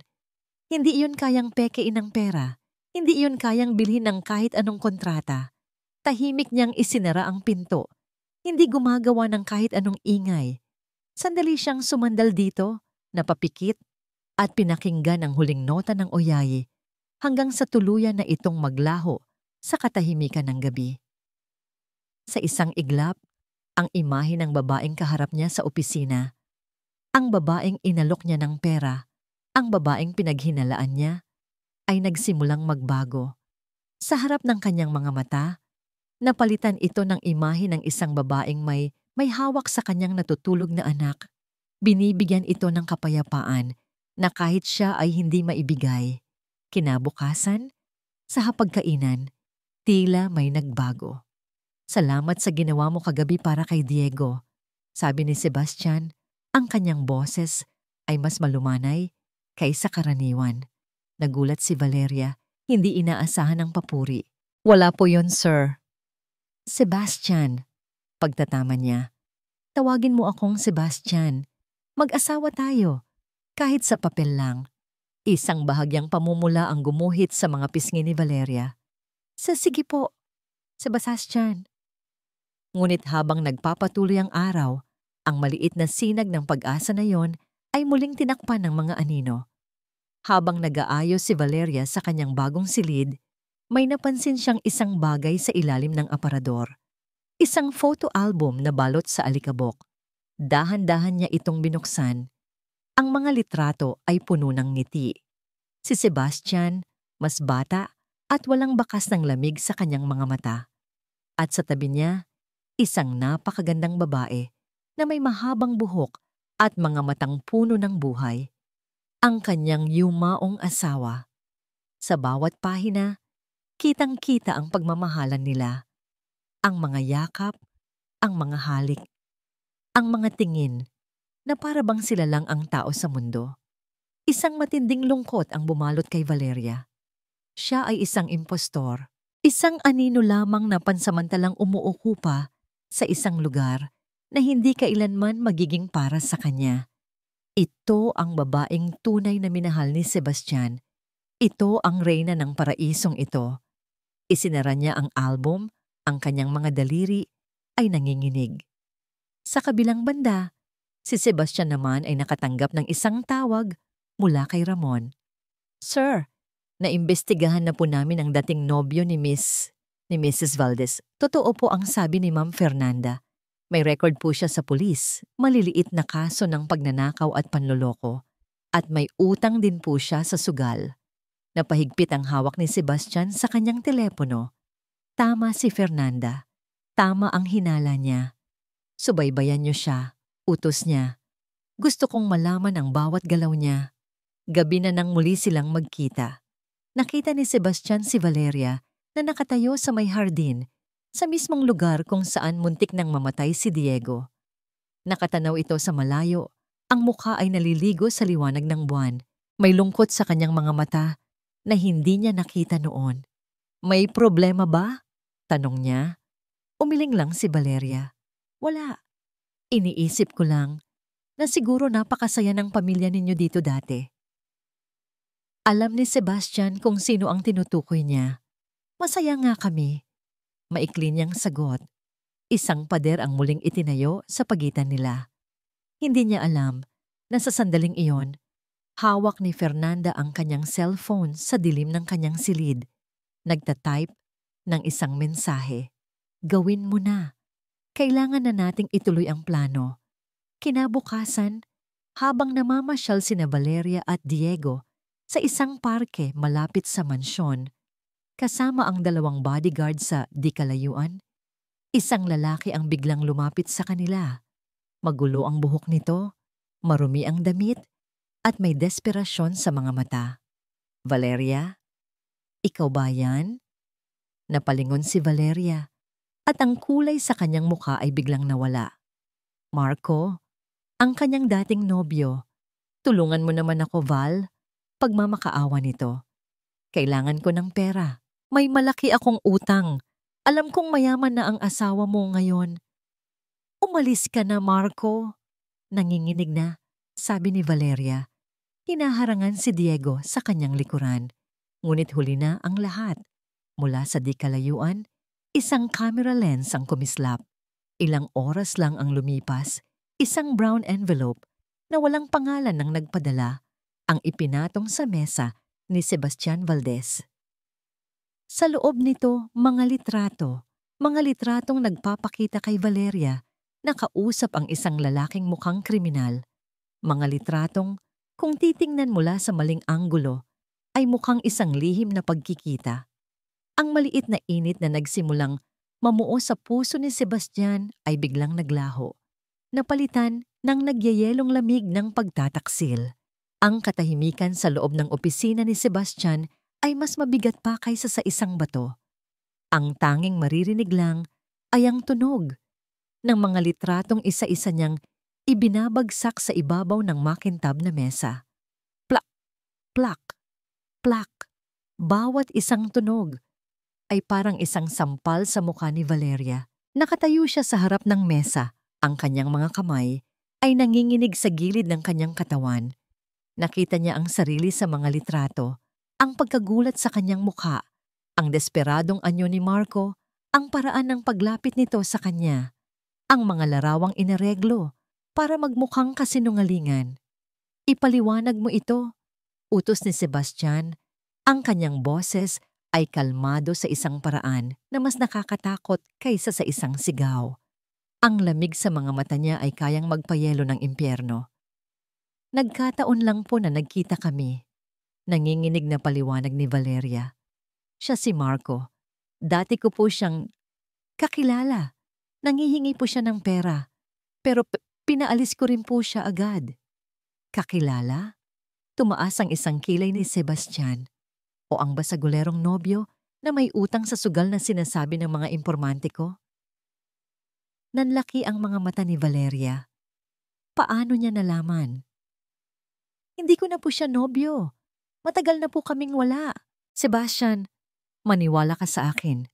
hindi iyon kayang pekein ng pera. Hindi iyon kayang bilhin ng kahit anong kontrata. Tahimik niyang isinara ang pinto. Hindi gumagawa ng kahit anong ingay. Sandali siyang sumandal dito, napapikit, at pinakinggan ang huling nota ng oyayi hanggang sa tuluyan na itong maglaho sa katahimikan ng gabi. Sa isang iglap, ang imahe ng babaeng kaharap niya sa opisina. Ang babaeng inalok niya ng pera, ang babaeng pinaghinalaan niya, ay nagsimulang magbago. Sa harap ng kanyang mga mata, napalitan ito ng imahe ng isang babaeng may hawak sa kanyang natutulog na anak. Binibigyan ito ng kapayapaan na kahit siya ay hindi maibigay. Kinabukasan, sa hapagkainan, tila may nagbago. "Salamat sa ginawa mo kagabi para kay Diego," sabi ni Sebastian. Ang kanyang boses ay mas malumanay kaysa karaniwan. Nagulat si Valeria, hindi inaasahan ang papuri. "Wala po yon, sir." "Sebastian," pagtatama niya. "Tawagin mo akong Sebastian. Mag-asawa tayo, kahit sa papel lang." Isang bahagyang pamumula ang gumuhit sa mga pisngi ni Valeria. Sige po, Sebastian." Ngunit habang nagpapatuloy ang araw, ang maliit na sinag ng pag-asa na yon ay muling tinakpan ng mga anino. Habang nag-aayos si Valeria sa kanyang bagong silid, may napansin siyang isang bagay sa ilalim ng aparador. Isang photo album na balot sa alikabok. Dahan-dahan niya itong binuksan. Ang mga litrato ay puno ng ngiti. Si Sebastian, mas bata at walang bakas ng lamig sa kanyang mga mata. At sa tabi niya, isang napakagandang babae na may mahabang buhok at mga matang puno ng buhay. Ang kanyang yumaong asawa. Sa bawat pahina, kitang-kita ang pagmamahalan nila. Ang mga yakap, ang mga halik, ang mga tingin na para bang sila lang ang tao sa mundo. Isang matinding lungkot ang bumalot kay Valeria. Siya ay isang impostor, isang anino lamang na pansamantalang umuukupa sa isang lugar na hindi kailanman magiging para sa kanya. Ito ang babaeng tunay na minahal ni Sebastian. Ito ang reyna ng paraisong ito. Isinara niya ang album, ang kanyang mga daliri ay nanginginig. Sa kabilang banda, si Sebastian naman ay nakatanggap ng isang tawag mula kay Ramon. "Sir, naimbestigahan na po namin ang dating nobyo ni Mrs. Valdez. Totoo po ang sabi ni Ma'am Fernanda. May record po siya sa pulis, maliliit na kaso ng pagnanakaw at panloloko. At may utang din po siya sa sugal." Napahigpit ang hawak ni Sebastian sa kanyang telepono. Tama si Fernanda. Tama ang hinala niya. Subaybayan niyo siya. Utos niya. Gusto kong malaman ang bawat galaw niya. Gabi na nang muli silang magkita. Nakita ni Sebastian si Valeria na nakatayo sa may hardin, sa mismong lugar kung saan muntik nang mamatay si Diego. Nakatanaw ito sa malayo. Ang mukha ay naliligo sa liwanag ng buwan. May lungkot sa kanyang mga mata na hindi niya nakita noon. "May problema ba?" tanong niya. Umiling lang si Valeria. "Wala. Iniisip ko lang na siguro napakasaya ng pamilya ninyo dito dati." Alam ni Sebastian kung sino ang tinutukoy niya. "Masaya nga kami." Maikli niyang sagot. Isang pader ang muling itinayo sa pagitan nila. Hindi niya alam na sa sandaling iyon, hawak ni Fernanda ang kanyang cellphone sa dilim ng kanyang silid. Nagtatype ng isang mensahe. "Gawin mo na. Kailangan na nating ituloy ang plano." Kinabukasan, habang namamasyal sina Valeria at Diego sa isang parke malapit sa mansyon, kasama ang 2 bodyguard sa di kalayuan, isang lalaki ang biglang lumapit sa kanila. Magulo ang buhok nito, marumi ang damit, at may desperasyon sa mga mata. "Valeria, ikaw ba yan?" Napalingon si Valeria at ang kulay sa kanyang mukha ay biglang nawala. "Marco, ang kanyang dating nobyo. Tulungan mo naman ako, Val. Pagmamakaawa nito. Kailangan ko ng pera. May malaki akong utang. Alam kong mayaman na ang asawa mo ngayon." "Umalis ka na, Marco." Nanginginig na, sabi ni Valeria. Hinaharangan si Diego sa kanyang likuran. Ngunit huli na ang lahat. Mula sa di kalayuan, isang camera lens ang kumislap. Ilang oras lang ang lumipas, isang brown envelope na walang pangalan ng nagpadala ang ipinatong sa mesa ni Sebastian Valdez. Sa loob nito, mga litrato, Mga litratong nagpapakita kay Valeria na kausap ang isang lalaking mukhang kriminal. Mga litratong, kung titingnan mula sa maling anggulo, ay mukhang isang lihim na pagkikita. Ang maliit na init na nagsimulang mamuo sa puso ni Sebastian ay biglang naglaho. Napalitan ng nagyayelong lamig ng pagtataksil. Ang katahimikan sa loob ng opisina ni Sebastian ay mas mabigat pa kaysa sa isang bato. Ang tanging maririnig lang ay ang tunog ng mga litratong isa-isa niyang ibinabagsak sa ibabaw ng makintab na mesa. Plak, plak, plak. Bawat isang tunog ay parang isang sampal sa mukha ni Valeria. Nakatayo siya sa harap ng mesa. Ang kanyang mga kamay ay nanginginig sa gilid ng kanyang katawan. Nakita niya ang sarili sa mga litrato, ang pagkagulat sa kanyang mukha, ang desperadong anyo ni Marco, ang paraan ng paglapit nito sa kanya, ang mga larawang inareglo para magmukhang kasinungalingan. Ipaliwanag mo ito, utos ni Sebastian. Ang kanyang boses ay kalmado sa isang paraan na mas nakakatakot kaysa sa isang sigaw. Ang lamig sa mga mata niya ay kayang magpayelo ng impyerno. Nagkataon lang po na nagkita kami. Nanginginig na paliwanag ni Valeria. Siya si Marco. Dati ko po siyang kakilala. Nangihingi po siya ng pera. Pero pinaalis ko rin po siya agad. Kakilala? Tumaas ang isang kilay ni Sebastian. O ang basagulerong nobyo na may utang sa sugal na sinasabi ng mga impormante ko? Nanlaki ang mga mata ni Valeria. Paano niya nalaman? Hindi ko na po siya nobyo. Matagal na po kaming wala. Sebastian, maniwala ka sa akin.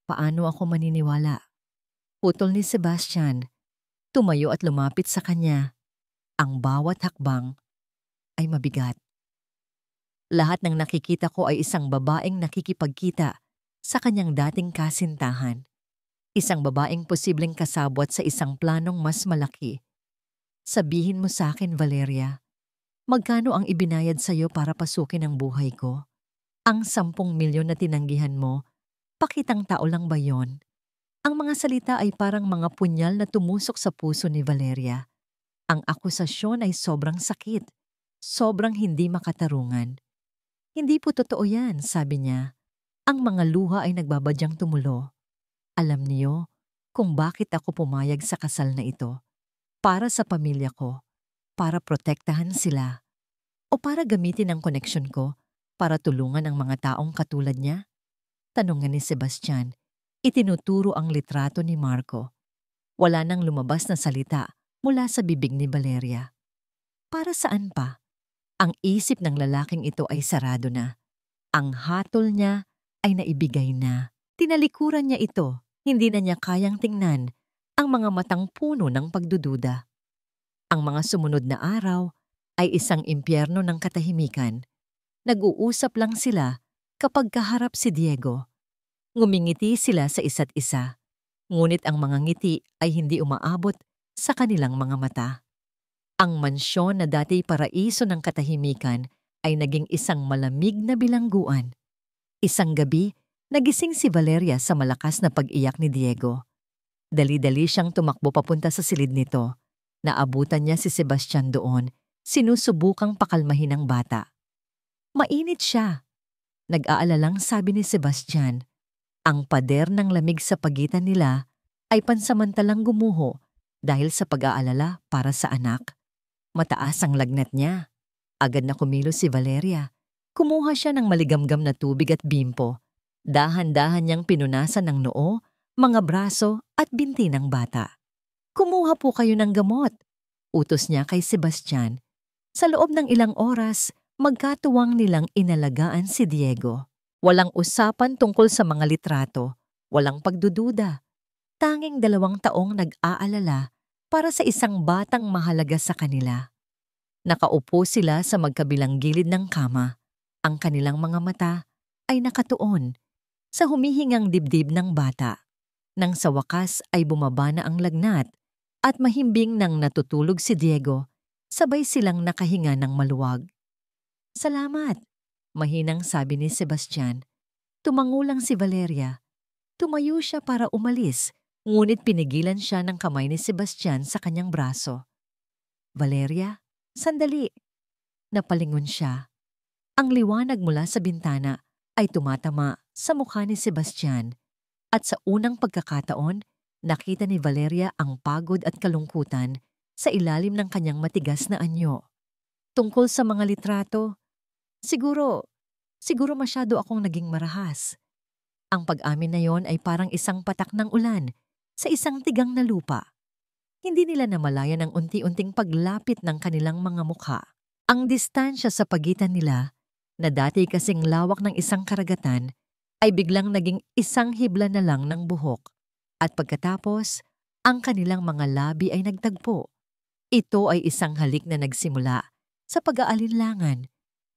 Paano ako maniniwala? Putol ni Sebastian. Tumayo at lumapit sa kanya. Ang bawat hakbang ay mabigat. Lahat ng nakikita ko ay isang babaeng nakikipagkita sa kanyang dating kasintahan. Isang babaeng posibleng kasabwat sa isang planong mas malaki. Sabihin mo sa akin, Valeria, magkano ang ibinayad sa iyo para pasukin ang buhay ko? Ang 10 milyon na tinanggihan mo, pakitang tao lang ba yon? Ang mga salita ay parang mga punyal na tumusok sa puso ni Valeria. Ang akusasyon ay sobrang sakit, sobrang hindi makatarungan. Hindi po totoo yan, sabi niya. Ang mga luha ay nagbabadyang tumulo. Alam niyo kung bakit ako pumayag sa kasal na ito. Para sa pamilya ko, para protektahan sila, o para gamitin ang koneksyon ko para tulungan ang mga taong katulad niya? Tanungan ni Sebastian. Itinuturo ang litrato ni Marco. Wala nang lumabas na salita mula sa bibig ni Valeria. Para saan pa? Ang isip ng lalaking ito ay sarado na. Ang hatol niya ay naibigay na. Tinalikuran niya ito. Hindi na niya kayang tingnan ang mga matang puno ng pagdududa. Ang mga sumunod na araw ay isang impyerno ng katahimikan. Nag-uusap lang sila kapag kaharap si Diego. Ngumingiti sila sa isa't isa. Ngunit ang mga ngiti ay hindi umaabot sa kanilang mga mata. Ang mansyon na dati paraiso ng katahimikan ay naging isang malamig na bilangguan. Isang gabi, nagising si Valeria sa malakas na pag-iyak ni Diego. Dali-dali siyang tumakbo papunta sa silid nito. Naabutan niya si Sebastian doon, sinusubukang pakalmahin ang bata. Mainit siya. Nag-aalalang sabi ni Sebastian. Ang pader ng lamig sa pagitan nila ay pansamantalang gumuho dahil sa pag-aalala para sa anak. Mataas ang lagnat niya. Agad na kumilos si Valeria. Kumuha siya ng maligamgam na tubig at bimpo. Dahan-dahan niyang pinunasan ng noo, mga braso at binti ng bata. Kumuha po kayo ng gamot, utos niya kay Sebastian. Sa loob ng ilang oras, magkatuwang nilang inalagaan si Diego. Walang usapan tungkol sa mga litrato, walang pagdududa. Tanging 2 taong nag-aalala para sa isang batang mahalaga sa kanila. Nakaupo sila sa magkabilang gilid ng kama. Ang kanilang mga mata ay nakatuon sa humihingang dibdib ng bata. Nang sa wakas ay bumaba na ang lagnat at mahimbing nang natutulog si Diego, sabay silang nakahinga ng maluwag. Salamat, mahinang sabi ni Sebastian. Tumangulang si Valeria. Tumayo siya para umalis, ngunit pinigilan siya ng kamay ni Sebastian sa kanyang braso. Valeria, sandali. Napalingon siya. Ang liwanag mula sa bintana ay tumatama sa mukha ni Sebastian at sa unang pagkakataon, nakita ni Valeria ang pagod at kalungkutan sa ilalim ng kanyang matigas na anyo. Tungkol sa mga litrato, siguro masyado akong naging marahas. Ang pag-amin na yon ay parang isang patak ng ulan sa isang tigang na lupa. Hindi nila namalayan ang unti-unting paglapit ng kanilang mga mukha. Ang distansya sa pagitan nila, na dati kasing lawak ng isang karagatan, ay biglang naging isang hibla na lang ng buhok. At pagkatapos, ang kanilang mga labi ay nagtagpo. Ito ay isang halik na nagsimula sa pag-aalinlangan,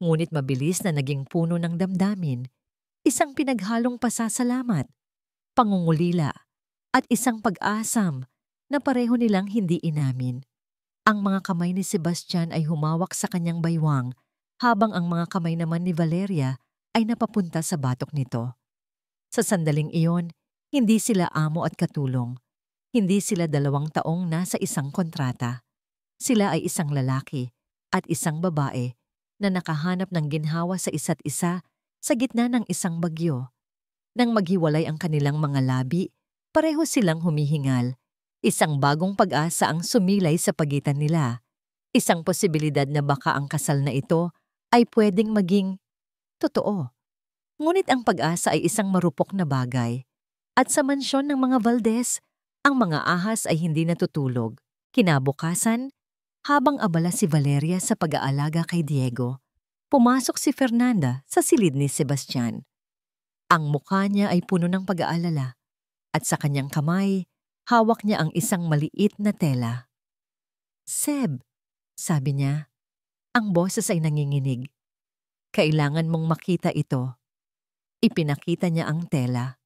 ngunit mabilis na naging puno ng damdamin, isang pinaghalong pasasalamat, pangungulila, at isang pag-asam na pareho nilang hindi inamin. Ang mga kamay ni Sebastian ay humawak sa kanyang baywang, habang ang mga kamay naman ni Valeria ay napapunta sa batok nito. Sa sandaling iyon, hindi sila amo at katulong. Hindi sila 2 taong nasa isang kontrata. Sila ay isang lalaki at isang babae na nakahanap ng ginhawa sa isa't isa sa gitna ng isang bagyo. Nang maghiwalay ang kanilang mga labi, pareho silang humihingal. Isang bagong pag-asa ang sumilay sa pagitan nila. Isang posibilidad na baka ang kasal na ito ay pwedeng maging totoo. Ngunit ang pag-asa ay isang marupok na bagay. At sa mansyon ng mga Valdez, ang mga ahas ay hindi natutulog. Kinabukasan, habang abala si Valeria sa pag-aalaga kay Diego, pumasok si Fernanda sa silid ni Sebastian. Ang mukha niya ay puno ng pag-aalala at sa kanyang kamay, hawak niya ang isang maliit na tela. "Seb," sabi niya, ang boses ay nanginginig. "Kailangan mong makita ito." Ipinakita niya ang tela.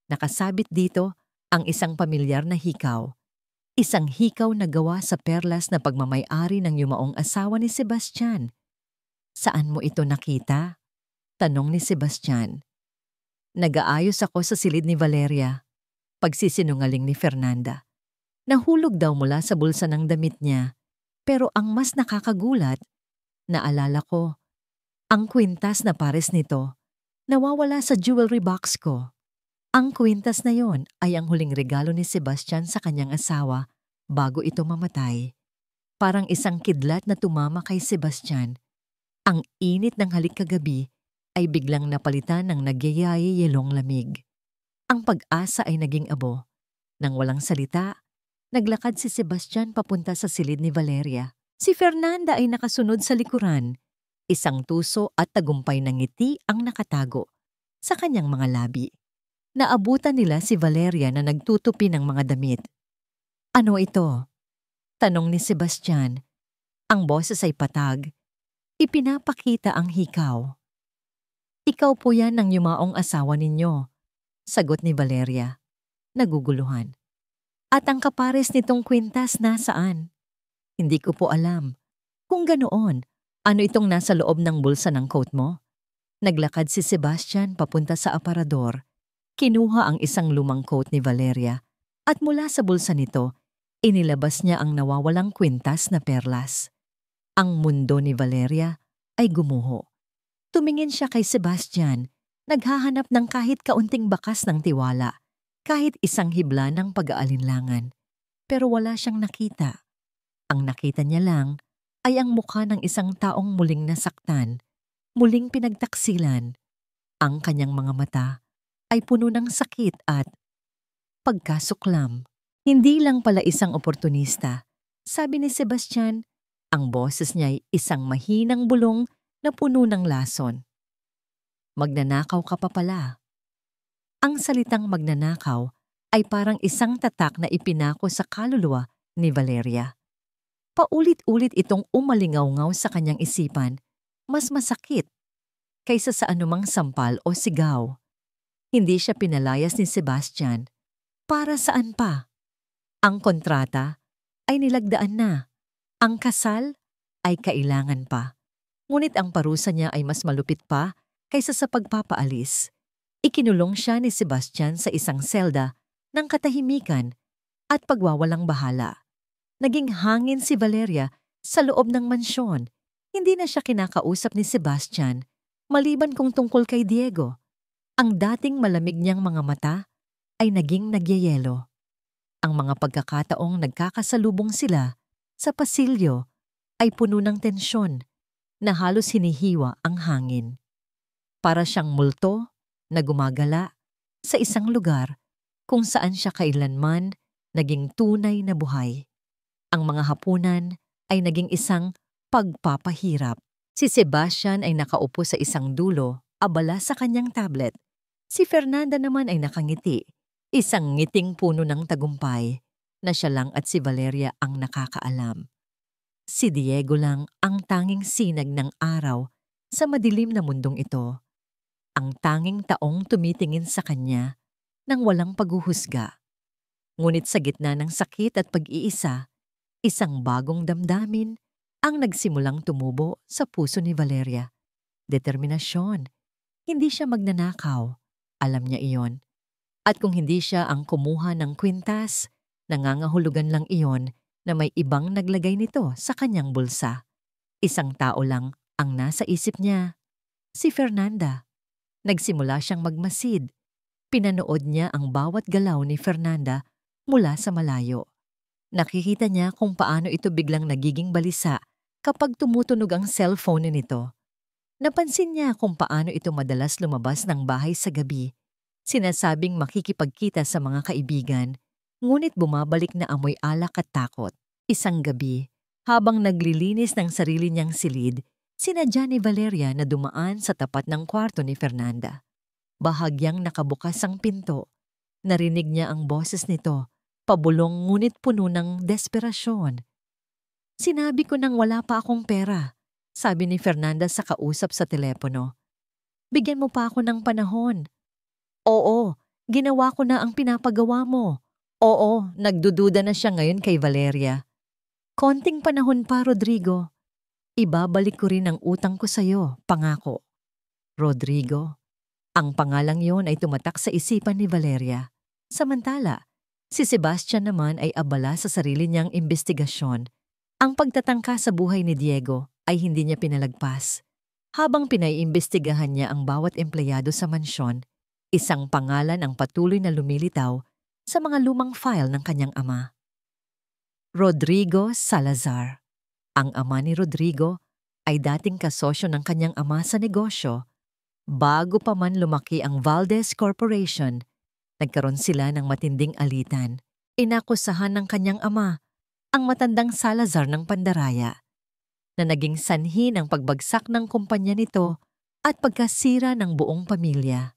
Nakasabit dito ang isang pamilyar na hikaw. Isang hikaw na gawa sa perlas na pagmamay-ari ng yumaong asawa ni Sebastian. "Saan mo ito nakita?" tanong ni Sebastian. "Nag-aayos ako sa silid ni Valeria." Pagsisinungaling ni Fernanda. Nahulog daw mula sa bulsa ng damit niya, pero ang mas nakakagulat, naalala ko, ang kwintas na pares nito, nawawala sa jewelry box ko. Ang kwintas na yon ay ang huling regalo ni Sebastian sa kanyang asawa bago ito mamatay. Parang isang kidlat na tumama kay Sebastian. Ang init ng halik kagabi ay biglang napalitan ng nagyayayelong lamig. Ang pag-asa ay naging abo. Nang walang salita, naglakad si Sebastian papunta sa silid ni Valeria. Si Fernanda ay nakasunod sa likuran. Isang tuso at tagumpay ng ngiti ang nakatago sa kanyang mga labi. Naabutan nila si Valeria na nagtutupi ng mga damit. "Ano ito?" tanong ni Sebastian. Ang boses ay patag. Ipinapakita ang hikaw. "Ikaw po yan ng yumaong asawa ninyo," sagot ni Valeria, naguguluhan. "At ang kapares nitong kwintas nasaan?" "Hindi ko po alam." "Kung ganoon, ano itong nasa loob ng bulsa ng coat mo?" Naglakad si Sebastian papunta sa aparador. Kinuha ang isang lumang coat ni Valeria at mula sa bulsa nito, inilabas niya ang nawawalang kwintas na perlas. Ang mundo ni Valeria ay gumuho. Tumingin siya kay Sebastian, naghahanap ng kahit kaunting bakas ng tiwala, kahit isang hibla ng pag-aalinlangan. Pero wala siyang nakita. Ang nakita niya lang ay ang mukha ng isang taong muling nasaktan, muling pinagtaksilan. Ang kanyang mga mata ay puno ng sakit at pagkasuklam. Hindi lang pala isang oportunista, sabi ni Sebastian. Ang boses niya ay isang mahinang bulong na puno ng lason. "Magnanakaw ka pa pala." Ang salitang magnanakaw ay parang isang tatak na ipinako sa kaluluwa ni Valeria. Paulit-ulit itong umalingaw-ngaw sa kanyang isipan, mas masakit kaysa sa anumang sampal o sigaw. Hindi siya pinalayas ni Sebastian. Para saan pa? Ang kontrata ay nilagdaan na. Ang kasal ay kailangan pa. Ngunit ang parusa niya ay mas malupit pa kaysa sa pagpapaalis. Ikinulong siya ni Sebastian sa isang selda ng katahimikan at pagwawalang bahala. Naging hangin si Valeria sa loob ng mansyon. Hindi na siya kinakausap ni Sebastian, maliban kung tungkol kay Diego. Ang dating malamig niyang mga mata ay naging nagyayelo. Ang mga pagkakataong nagkakasalubong sila sa pasilyo ay puno ng tensyon na halos hinihiwa ang hangin. Para siyang multo na gumagala sa isang lugar kung saan siya kailanman naging tunay na buhay. Ang mga hapunan ay naging isang pagpapahirap. Si Sebastian ay nakaupo sa isang dulo, abala sa kanyang tablet. Si Fernanda naman ay nakangiti, isang ngiting puno ng tagumpay na siya lang at si Valeria ang nakakaalam. Si Diego lang ang tanging sinag ng araw sa madilim na mundong ito. Ang tanging taong tumitingin sa kanya nang walang paghuhusga. Ngunit sa gitna ng sakit at pag-iisa, isang bagong damdamin ang nagsimulang tumubo sa puso ni Valeria. Determinasyon. Hindi siya magnanakaw. Alam niya iyon. At kung hindi siya ang kumuha ng kwintas, nangangahulugan lang iyon na may ibang naglagay nito sa kanyang bulsa. Isang tao lang ang nasa isip niya. Si Fernanda. Nagsimula siyang magmasid. Pinanood niya ang bawat galaw ni Fernanda mula sa malayo. Nakikita niya kung paano ito biglang nagiging balisa kapag tumutunog ang cellphone nito. Napansin niya kung paano ito madalas lumabas ng bahay sa gabi. Sinasabing makikipagkita sa mga kaibigan, ngunit bumabalik na amoy alak at takot. Isang gabi, habang naglilinis ng sarili niyang silid, sinadya ni Valeria na dumaan sa tapat ng kwarto ni Fernanda. Bahagyang nakabukas ang pinto. Narinig niya ang boses nito, pabulong ngunit puno ng desperasyon. "Sinabi ko nang wala pa akong pera," sabi ni Fernanda sa kausap sa telepono. "Bigyan mo pa ako ng panahon." "Oo, ginawa ko na ang pinapagawa mo." "Oo, nagdududa na siya ngayon kay Valeria." "Konting panahon pa, Rodrigo. Ibabalik ko rin ang utang ko sa'yo, pangako." Rodrigo. Ang pangalang yon ay tumatak sa isipan ni Valeria. Samantala, si Sebastian naman ay abala sa sarili niyang imbestigasyon. Ang pagtatangka sa buhay ni Diego ay hindi niya pinalagpas. Habang pinaiimbestigahan niya ang bawat empleyado sa mansyon, isang pangalan ang patuloy na lumilitaw sa mga lumang file ng kanyang ama. Rodrigo Salazar. Ang ama ni Rodrigo ay dating kasosyo ng kanyang ama sa negosyo. Bago pa man lumaki ang Valdez Corporation, nagkaroon sila ng matinding alitan. Inakusahan ng kanyang ama, ang matandang Salazar ng Pandaraya, na naging sanhi ng pagbagsak ng kumpanya nito at pagkasira ng buong pamilya.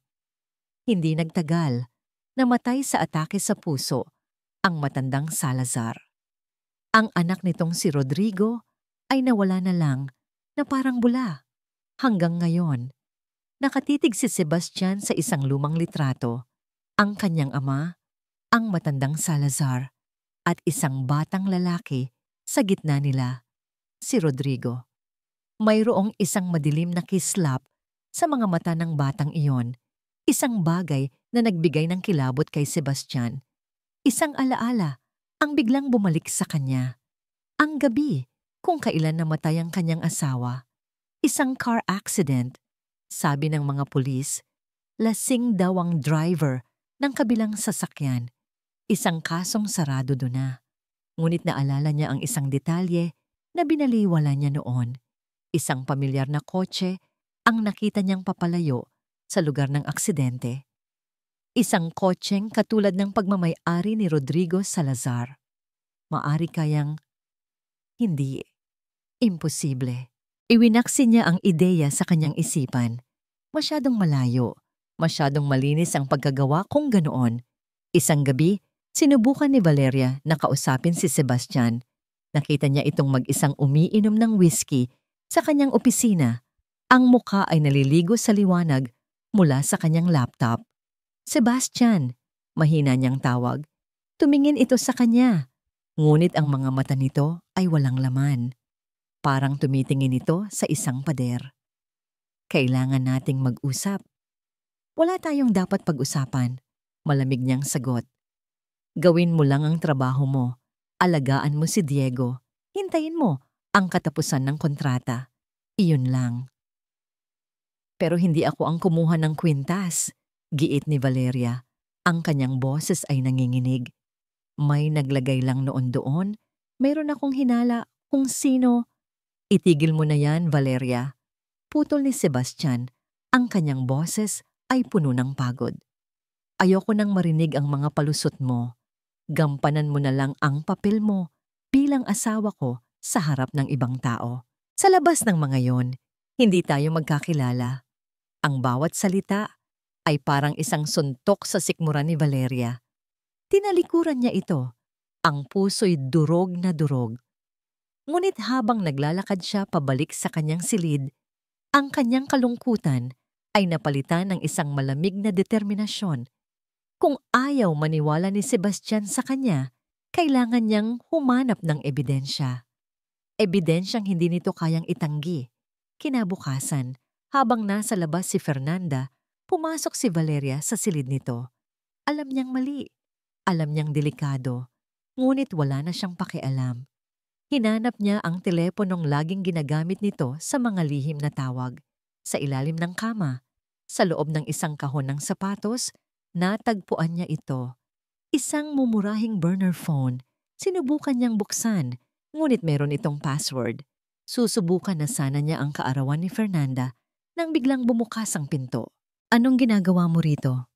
Hindi nagtagal, namatay sa atake sa puso ang matandang Salazar. Ang anak nitong si Rodrigo ay nawala na lang na parang bula. Hanggang ngayon, nakatitig si Sebastian sa isang lumang litrato, ang kanyang ama, ang matandang Salazar, at isang batang lalaki sa gitna nila, si Rodrigo. Mayroong isang madilim na kislap sa mga mata ng batang iyon, isang bagay na nagbigay ng kilabot kay Sebastian. Isang alaala ang biglang bumalik sa kanya. Ang gabi kung kailan namatay ang kanyang asawa. Isang car accident. Sabi ng mga pulis, lasing daw ang driver ng kabilang sasakyan. Isang kasong sarado doon na. Ngunit naalala niya ang isang detalye na binaliwala niya noon. Isang pamilyar na kotse ang nakita niyang papalayo sa lugar ng aksidente. Isang kotseng katulad ng pagmamay-ari ni Rodrigo Salazar. Maari kayang hindi. Imposible. Iwinaksi niya ang ideya sa kanyang isipan. Masyadong malayo. Masyadong malinis ang pagkagawa kung ganoon. Isang gabi, sinubukan ni Valeria na kausapin si Sebastian. Nakita niya itong mag-isang umiinom ng whiskey sa kanyang opisina. Ang muka ay naliligo sa liwanag mula sa kanyang laptop. "Sebastian," mahina niyang tawag. Tumingin ito sa kanya. Ngunit ang mga mata nito ay walang laman. Parang tumitingin ito sa isang pader. "Kailangan nating mag-usap." Wala tayong dapat pag-usapan. Malamig niyang sagot. Gawin mo lang ang trabaho mo. Alagaan mo si Diego. Hintayin mo ang katapusan ng kontrata. Iyon lang. Pero hindi ako ang kumuha ng kwintas, giit ni Valeria. Ang kanyang boses ay nanginginig. May naglagay lang noon doon. Mayroon akong hinala kung sino. Itigil mo na yan, Valeria. Putol ni Sebastian. Ang kanyang boses ay puno ng pagod. Ayoko nang marinig ang mga palusot mo. Gampanan mo na lang ang papel mo bilang asawa ko sa harap ng ibang tao. Sa labas ng mga yon, hindi tayo magkakilala. Ang bawat salita ay parang isang suntok sa sikmura ni Valeria. Tinalikuran niya ito. Ang puso'y durog na durog. Ngunit habang naglalakad siya pabalik sa kanyang silid, ang kanyang kalungkutan ay napalitan ng isang malamig na determinasyon. Kung ayaw maniwala ni Sebastian sa kanya, kailangan niyang humanap ng ebidensya. Ebidensyang hindi nito kayang itanggi. Kinabukasan, habang nasa labas si Fernanda, pumasok si Valeria sa silid nito. Alam niyang mali. Alam niyang delikado. Ngunit wala na siyang pakialam. Hinanap niya ang teleponong laging ginagamit nito sa mga lihim na tawag. Sa ilalim ng kama, sa loob ng isang kahon ng sapatos, natagpuan niya ito. Isang mumurahing burner phone. Sinubukan niyang buksan, ngunit meron itong password. Susubukan na sana niya ang kaarawan ni Fernanda nang biglang bumukas ang pinto. Anong ginagawa mo rito?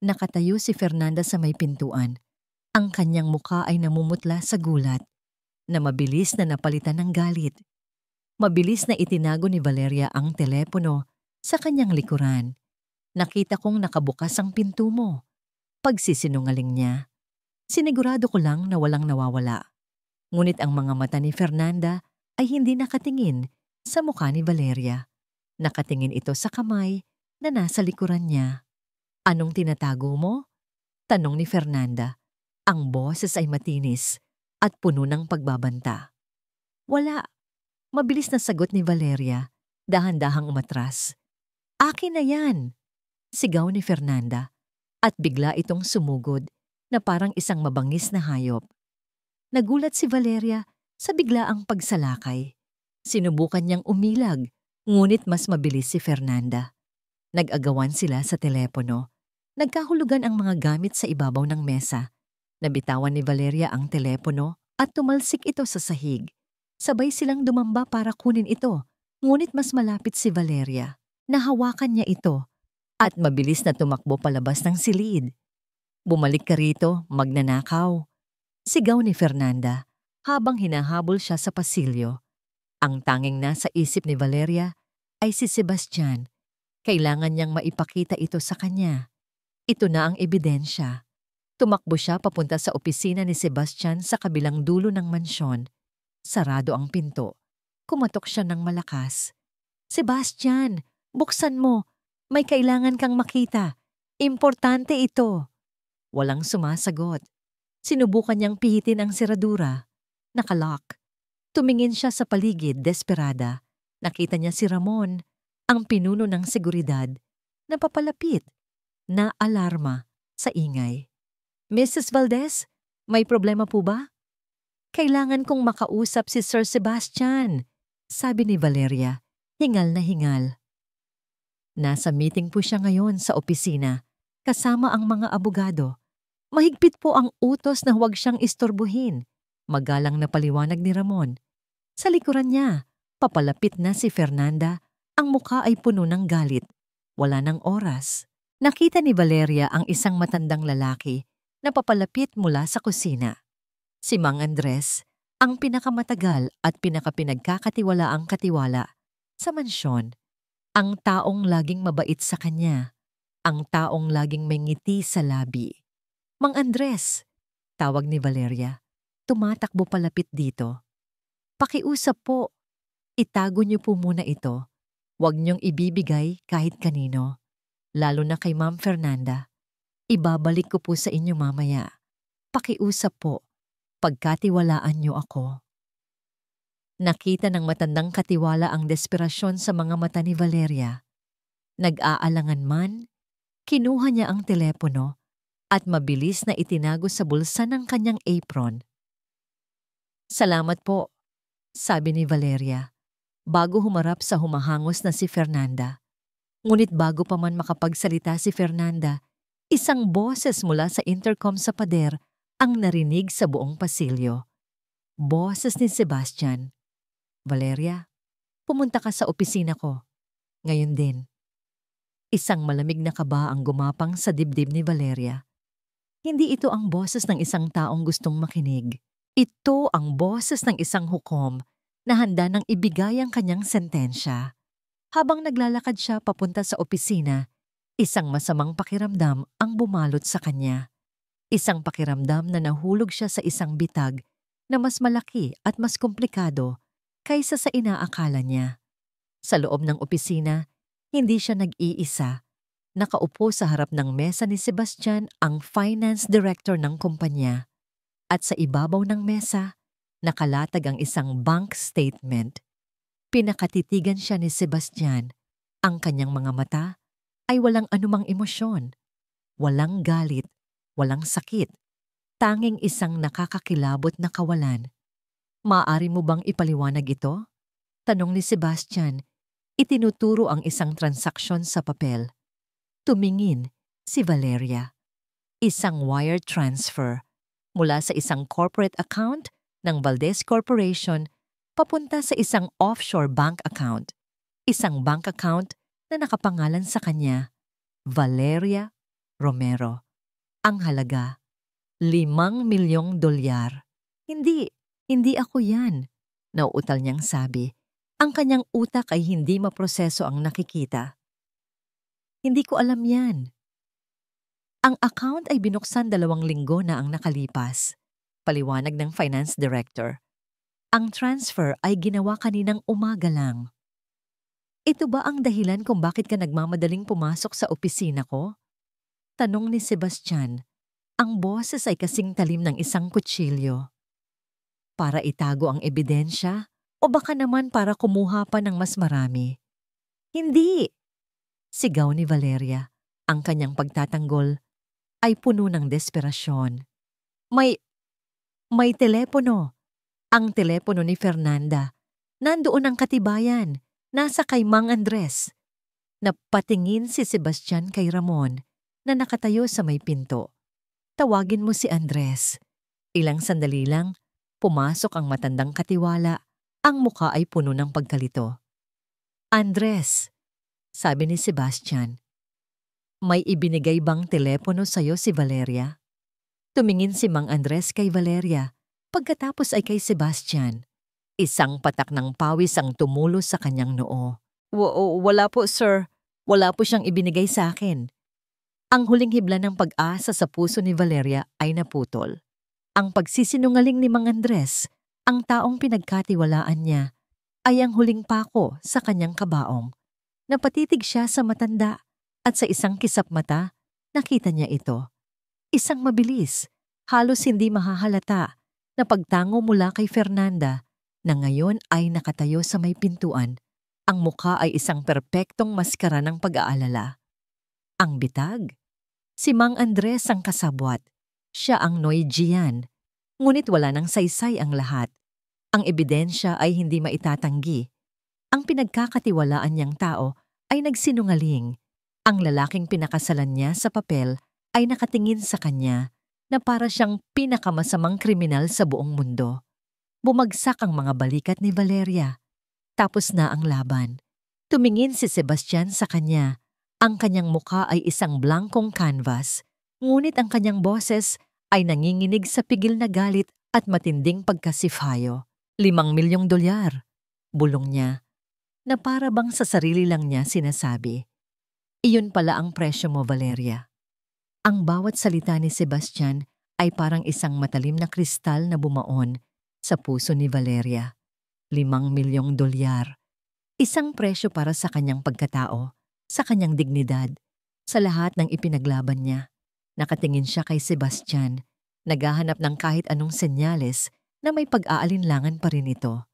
Nakatayo si Fernanda sa may pintuan. Ang kanyang muka ay namumutla sa gulat, na mabilis na napalitan ng galit. Mabilis na itinago ni Valeria ang telepono sa kanyang likuran. Nakita kong nakabukas ang pinto mo. Pagsisinungaling niya. Sinigurado ko lang na walang nawawala. Ngunit ang mga mata ni Fernanda ay hindi nakatingin sa mukha ni Valeria. Nakatingin ito sa kamay na nasa likuran niya. Anong tinatago mo? Tanong ni Fernanda. Ang boses ay matinis at puno ng pagbabanta. Wala. Mabilis na sagot ni Valeria, dahan-dahang umatras. Akin na yan! Sigaw ni Fernanda at bigla itong sumugod na parang isang mabangis na hayop. Nagulat si Valeria sa biglaang pagsalakay. Sinubukan niyang umilag, ngunit mas mabilis si Fernanda. Nag-agawan sila sa telepono. Nagkahulugan ang mga gamit sa ibabaw ng mesa. Nabitawan ni Valeria ang telepono at tumalsik ito sa sahig. Sabay silang dumamba para kunin ito, ngunit mas malapit si Valeria. Nahawakan niya ito at mabilis na tumakbo palabas ng silid. Bumalik ka rito, magnanakaw. Sigaw ni Fernanda habang hinahabol siya sa pasilyo. Ang tanging nasa isip ni Valeria ay si Sebastian. Kailangan niyang maipakita ito sa kanya. Ito na ang ebidensya. Tumakbo siya papunta sa opisina ni Sebastian sa kabilang dulo ng mansyon. Sarado ang pinto. Kumatok siya ng malakas. Sebastian, buksan mo. May kailangan kang makita. Importante ito. Walang sumasagot. Sinubukan niyang pihitin ang seradura. Nakalock. Tumingin siya sa paligid, desperada. Nakita niya si Ramon, ang pinuno ng seguridad, na papalapit, na alarma sa ingay. Mrs. Valdez, may problema po ba? Kailangan kong makausap si Sir Sebastian, sabi ni Valeria, hingal na hingal. Nasa meeting po siya ngayon sa opisina, kasama ang mga abogado. Mahigpit po ang utos na huwag siyang istorbohin. Magalang na paliwanag ni Ramon. Sa likuran niya, papalapit na si Fernanda, ang mukha ay puno ng galit. Wala ng oras. Nakita ni Valeria ang isang matandang lalaki na papalapit mula sa kusina. Si Mang Andres, ang pinakamatagal at pinakapinagkakatiwalaang katiwala sa mansyon. Ang taong laging mabait sa kanya. Ang taong laging may ngiti sa labi. Mang Andres, tawag ni Valeria. Tumatakbo palapit dito. Pakiusap po. Itago niyo po muna ito. Huwag niyong ibibigay kahit kanino. Lalo na kay Ma'am Fernanda. Ibabalik ko po sa inyo mamaya. Pakiusap po. Pagkatiwalaan niyo ako. Nakita ng matandang katiwala ang desperasyon sa mga mata ni Valeria. Nag-aalangan man, kinuha niya ang telepono at mabilis na itinago sa bulsa ng kanyang apron. "Salamat po," sabi ni Valeria, bago humarap sa humahangos na si Fernanda. Ngunit bago pa man makapagsalita si Fernanda, isang boses mula sa intercom sa pader ang narinig sa buong pasilyo. Boses ni Sebastian. "Valeria, pumunta ka sa opisina ko. Ngayon din." Isang malamig na kaba ang gumapang sa dibdib ni Valeria. Hindi ito ang boses ng isang taong gustong makinig. Ito ang boses ng isang hukom na handa nang ibigay ang kanyang sentensya. Habang naglalakad siya papunta sa opisina, isang masamang pakiramdam ang bumalot sa kanya. Isang pakiramdam na nahulog siya sa isang bitag na mas malaki at mas komplikado kaysa sa inaakala niya. Sa loob ng opisina, hindi siya nag-iisa. Nakaupo sa harap ng mesa ni Sebastian ang finance director ng kumpanya. At sa ibabaw ng mesa, nakalatag ang isang bank statement. Pinakatitigan siya ni Sebastian. Ang kanyang mga mata ay walang anumang emosyon. Walang galit, walang sakit. Tanging isang nakakakilabot na kawalan. "Maaari mo bang ipaliwanag ito?" tanong ni Sebastian. Itinuturo ang isang transaksyon sa papel. Tumingin si Valeria. Isang wire transfer mula sa isang corporate account ng Valdez Corporation papunta sa isang offshore bank account. Isang bank account na nakapangalan sa kanya, Valeria Romero. Ang halaga, $5 milyong. Hindi ako yan," nauutal niyang sabi. Ang kanyang utak ay hindi maproseso ang nakikita. "Hindi ko alam yan." Ang account ay binuksan 2 linggo na ang nakalipas. Paliwanag ng finance director. Ang transfer ay ginawa kaninang umaga lang. "Ito ba ang dahilan kung bakit ka nagmamadaling pumasok sa opisina ko?" tanong ni Sebastian. Ang boses ay kasing talim ng isang kutsilyo. "Para itago ang ebidensya o baka naman para kumuha pa ng mas marami?" "Hindi!" sigaw ni Valeria. Ang kanyang pagtatanggol ay puno ng desperasyon. May telepono. Ang telepono ni Fernanda. Nandoon ang katibayan. Nasa kay Mang Andres." Napatingin si Sebastian kay Ramon na nakatayo sa may pinto. "Tawagin mo si Andres." Ilang sandali lang, pumasok ang matandang katiwala. Ang muka ay puno ng pagkalito. "Andres," sabi ni Sebastian, "may ibinigay bang telepono sa'yo si Valeria?" Tumingin si Mang Andres kay Valeria, pagkatapos ay kay Sebastian. Isang patak ng pawis ang tumulo sa kanyang noo. Wala po, sir. Wala po siyang ibinigay sa akin." Ang huling hibla ng pag-asa sa puso ni Valeria ay naputol. Ang pagsisinungaling ni Mang Andres, ang taong pinagkatiwalaan niya, ay ang huling pako sa kanyang kabaong. Napatitig siya sa matanda at sa isang kisap mata, nakita niya ito. Isang mabilis, halos hindi mahahalata na pagtango mula kay Fernanda na ngayon ay nakatayo sa may pintuan. Ang mukha ay isang perpektong maskara ng pag-aalala. Ang bitag. Si Mang Andres ang kasabwat. Siya ang Noygian. Ngunit wala nang saysay ang lahat. Ang ebidensya ay hindi maitatanggi. Ang pinagkakatiwalaan niyang tao ay nagsinungaling. Ang lalaking pinakasalan niya sa papel ay nakatingin sa kanya na para siyang pinakamasamang kriminal sa buong mundo. Bumagsak ang mga balikat ni Valeria. Tapos na ang laban. Tumingin si Sebastian sa kanya. Ang kanyang mukha ay isang blankong canvas, ngunit ang kanyang boses ay nanginginig sa pigil na galit at matinding pagkasifhayo. $5 milyong, bulong niya, na para bang sa sarili lang niya sinasabi. Iyon pala ang presyo mo, Valeria. Ang bawat salita ni Sebastian ay parang isang matalim na kristal na bumaon sa puso ni Valeria. $5 milyong. Isang presyo para sa kanyang pagkatao, sa kanyang dignidad, sa lahat ng ipinaglaban niya. Nakatingin siya kay Sebastian, naghahanap ng kahit anong senyales na may pag-aalinlangan pa rin ito.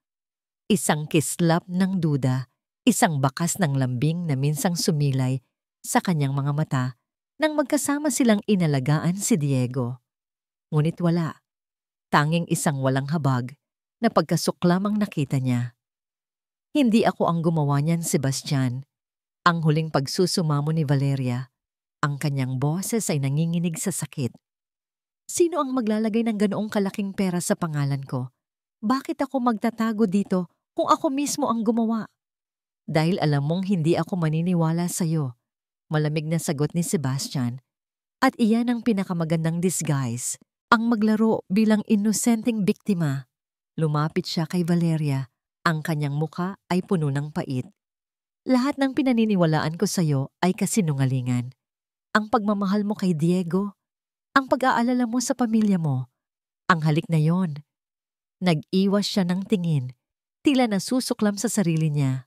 Isang kislap ng duda, Isang bakas ng lambing na minsang sumilay sa kanyang mga mata nang magkasama silang inalagaan si Diego. Ngunit wala, tanging isang walang habag na pagkasuklam ang nakita niya. Hindi ako ang gumawa niyan, Sebastian. Ang huling pagsusumamo ni Valeria, ang kanyang boses ay nanginginig sa sakit. Sino ang maglalagay ng ganoong kalaking pera sa pangalan ko? Bakit ako magtatago dito kung ako mismo ang gumawa? Dahil alam mong hindi ako maniniwala sa'yo, malamig na sagot ni Sebastian. At iyan ang pinakamagandang disguise, ang maglaro bilang inosenteng biktima. Lumapit siya kay Valeria, ang kanyang muka ay puno ng pait. Lahat ng pinaniniwalaan ko sa'yo ay kasinungalingan. Ang pagmamahal mo kay Diego, ang pag-aalala mo sa pamilya mo, ang halik na yon. Nag-iwas siya ng tingin, tila nasusuklam sa sarili niya.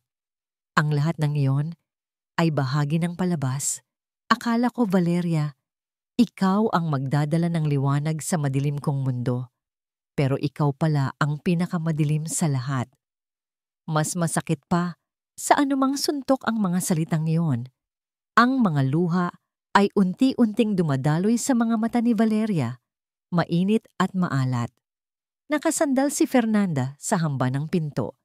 Ang lahat ng iyon ay bahagi ng palabas. Akala ko, Valeria, ikaw ang magdadala ng liwanag sa madilim kong mundo. Pero ikaw pala ang pinakamadilim sa lahat. Mas masakit pa sa anumang suntok ang mga salitang iyon. Ang mga luha ay unti-unting dumadaloy sa mga mata ni Valeria, mainit at maalat. Nakasandal si Fernanda sa hamba ng pinto,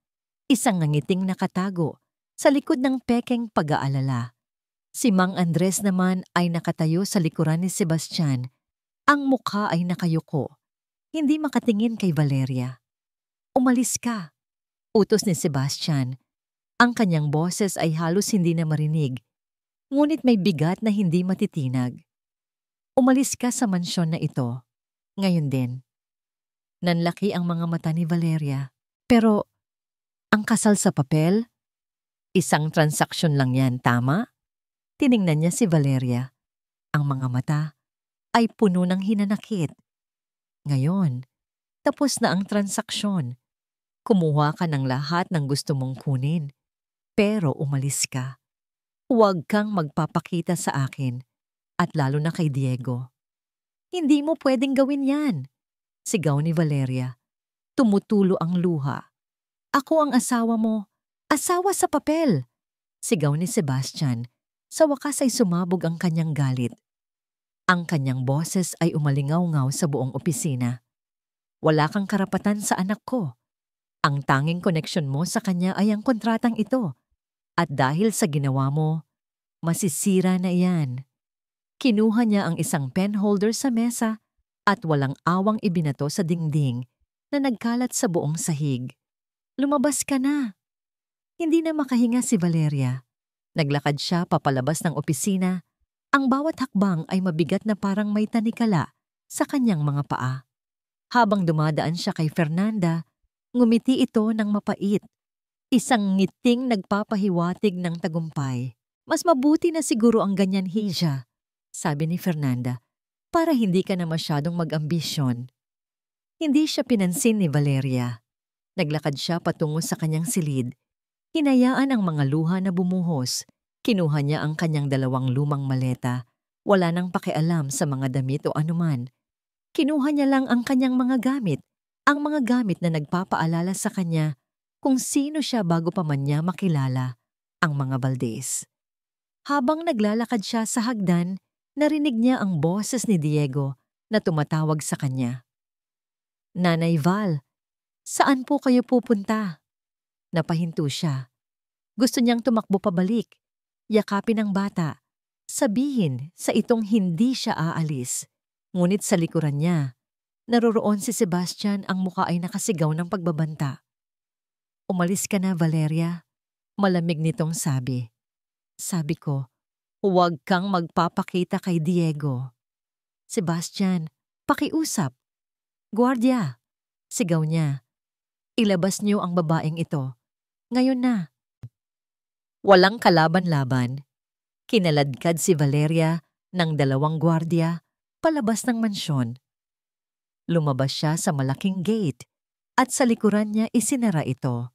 isang ngangiting nakatago sa likod ng pekeng pag-aalala. Si Mang Andres naman ay nakatayo sa likuran ni Sebastian, ang mukha ay nakayuko, hindi makatingin kay Valeria. Umalis ka, utos ni Sebastian. Ang kanyang boses ay halos hindi na marinig, ngunit may bigat na hindi matitinag. Umalis ka sa mansyon na ito, ngayon din. Nanlaki ang mga mata ni Valeria. Pero, ang kasal sa papel? Isang transaksyon lang yan, tama? Tiningnan niya si Valeria. Ang mga mata ay puno ng hinanakit. Ngayon, tapos na ang transaksyon. Kumuha ka ng lahat ng gusto mong kunin, pero umalis ka. Huwag kang magpapakita sa akin, at lalo na kay Diego. Hindi mo pwedeng gawin yan, sigaw ni Valeria. Tumutulo ang luha. Ako ang asawa mo, asawa sa papel, sigaw ni Sebastian. Sa wakas ay sumabog ang kanyang galit. Ang kanyang boses ay umalingaw-ngaw sa buong opisina. Wala kang karapatan sa anak ko. Ang tanging koneksyon mo sa kanya ay ang kontratang ito. At dahil sa ginawa mo, masisira na iyan. Kinuha niya ang isang penholder sa mesa at walang awang ibinato sa dingding na nagkalat sa buong sahig. Lumabas ka na. Hindi na makahinga si Valeria. Naglakad siya papalabas ng opisina. Ang bawat hakbang ay mabigat na parang may tanikala sa kanyang mga paa. Habang dumadaan siya kay Fernanda, ngumiti ito ng mapait. Isang ngiting nagpapahiwatig ng tagumpay. Mas mabuti na siguro ang ganyan, Hija, sabi ni Fernanda, para hindi ka na masyadong mag-ambisyon. Hindi siya pinansin ni Valeria. Naglakad siya patungo sa kanyang silid. Hinayaan ang mga luha na bumuhos. Kinuha niya ang kanyang 2 lumang maleta. Wala nang pakialam sa mga damit o anuman. Kinuha niya lang ang kanyang mga gamit, ang mga gamit na nagpapaalala sa kanya kung sino siya bago pa man niya makilala, ang mga Valdez. Habang naglalakad siya sa hagdan, narinig niya ang boses ni Diego na tumatawag sa kanya. Nanay Val, saan po kayo pupunta? Napahinto siya. Gusto niyang tumakbo pabalik, yakapin ang bata, sabihin sa itong hindi siya aalis. Ngunit sa likuran niya, naroroon si Sebastian, ang muka ay nakasigaw ng pagbabanta. Umalis ka na, Valeria, malamig nitong sabi. Sabi ko, huwag kang magpapakita kay Diego. Sebastian, pakiusap. Guardia, sigaw niya. Ilabas niyo ang babaeng ito. Ngayon na. Walang kalaban-laban. Kinaladkad si Valeria ng 2 gwardiya palabas ng mansyon. Lumabas siya sa malaking gate at sa likuran niya isinara ito.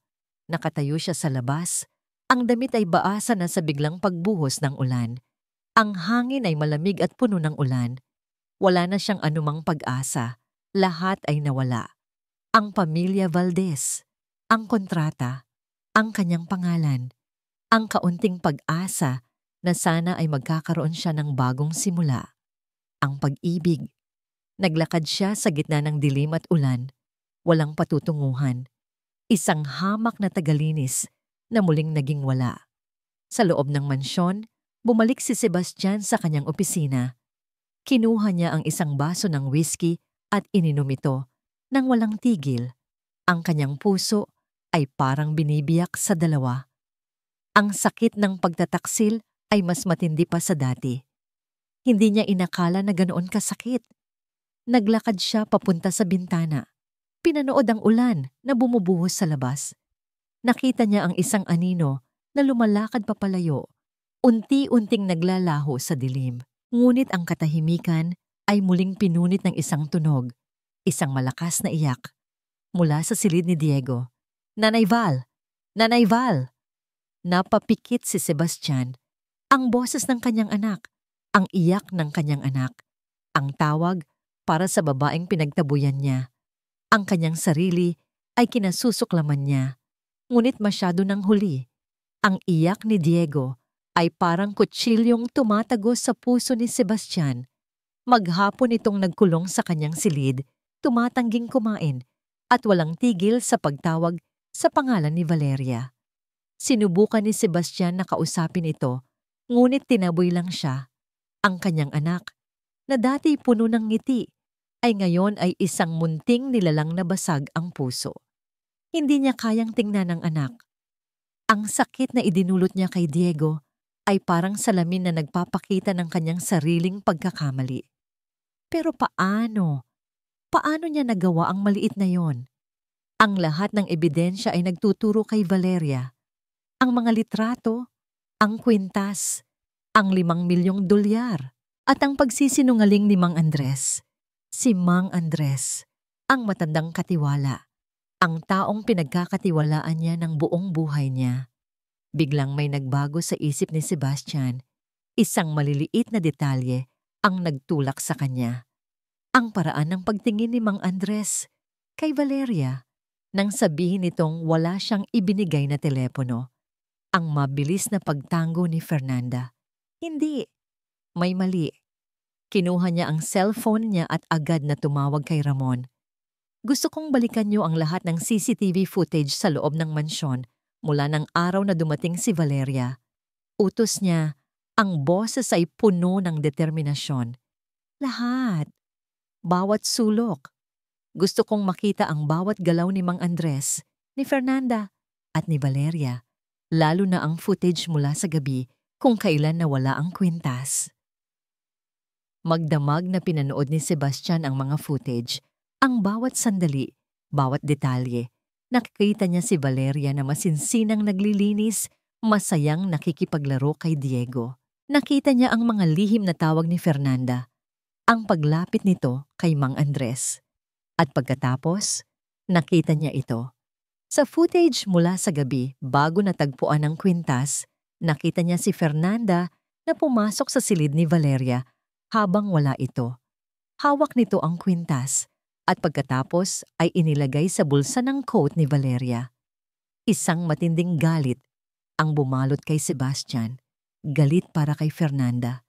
Nakatayo siya sa labas. Ang damit ay baasa na sa biglang pagbuhos ng ulan. Ang hangin ay malamig at puno ng ulan. Wala na siyang anumang pag-asa. Lahat ay nawala. Ang pamilya Valdez, ang kontrata, ang kanyang pangalan. ang kaunting pag-asa na sana ay magkakaroon siya ng bagong simula, ang pag-ibig. Naglakad siya sa gitna ng dilim at ulan, walang patutunguhan. Isang hamak na tagalinis na muling naging wala. Sa loob ng mansyon, bumalik si Sebastian sa kanyang opisina. Kinuha niya ang isang baso ng whiskey at ininom ito nang walang tigil. Ang kanyang puso ay parang binibiyak sa dalawa. Ang sakit ng pagtataksil ay mas matindi pa sa dati. Hindi niya inakala na ganoon kasakit. Naglakad siya papunta sa bintana. Pinanood ang ulan na bumubuhos sa labas. Nakita niya ang isang anino na lumalakad papalayo. Unti-unting naglalaho sa dilim. Ngunit ang katahimikan ay muling pinunit ng isang tunog. Isang malakas na iyak. Mula sa silid ni Diego. "Nanay Val! Nanay Val!" Napapikit si Sebastian. Ang boses ng kanyang anak. Ang iyak ng kanyang anak. Ang tawag para sa babaeng pinagtabuyan niya. Ang kanyang sarili ay kinasusuklaman niya. Ngunit masyado nang huli. Ang iyak ni Diego ay parang kutsilyong tumatagos sa puso ni Sebastian. Maghapon itong nagkulong sa kanyang silid, tumatangging kumain, at walang tigil sa pagtawag sa pangalan ni Valeria. Sinubukan ni Sebastian na kausapin ito, ngunit tinaboy lang siya. Ang kanyang anak, na dati puno ng ngiti, ay ngayon ay isang munting nilalang na basag ang puso. Hindi niya kayang tingnan ang anak. Ang sakit na idinulot niya kay Diego ay parang salamin na nagpapakita ng kanyang sariling pagkakamali. Pero paano? Paano niya nagawa ang maliit na yon? Ang lahat ng ebidensya ay nagtuturo kay Valeria. Ang mga litrato, ang kwintas, ang 5 milyong dolyar, at ang pagsisinungaling ni Mang Andres. Si Mang Andres, ang matandang katiwala, ang taong pinagkakatiwalaan niya ng buong buhay niya. Biglang may nagbago sa isip ni Sebastian. Isang maliliit na detalye ang nagtulak sa kanya. Ang paraan ng pagtingin ni Mang Andres kay Valeria nang sabihin nitong wala siyang ibinigay na telepono. Ang mabilis na pagtango ni Fernanda. Hindi, may mali. Kinuha niya ang cellphone niya at agad na tumawag kay Ramon. "Gusto kong balikan niyo ang lahat ng CCTV footage sa loob ng mansyon mula ng araw na dumating si Valeria." Utos niya, ang boses ay puno ng determinasyon. Lahat. Bawat sulok. Gusto kong makita ang bawat galaw ni Mang Andres, ni Fernanda, at ni Valeria. Lalo na ang footage mula sa gabi kung kailan nawala ang kwintas. Magdamag na pinanood ni Sebastian ang mga footage, ang bawat sandali, bawat detalye. Nakikita niya si Valeria na masinsinang naglilinis, masayang nakikipaglaro kay Diego. Nakita niya ang mga lihim na tawag ni Fernanda, ang paglapit nito kay Mang Andres. At pagkatapos, nakita niya ito. Sa footage mula sa gabi bago natagpuan ang kwintas, nakita niya si Fernanda na pumasok sa silid ni Valeria habang wala ito. Hawak nito ang kwintas at pagkatapos ay inilagay sa bulsa ng coat ni Valeria. Isang matinding galit ang bumalot kay Sebastian. Galit para kay Fernanda,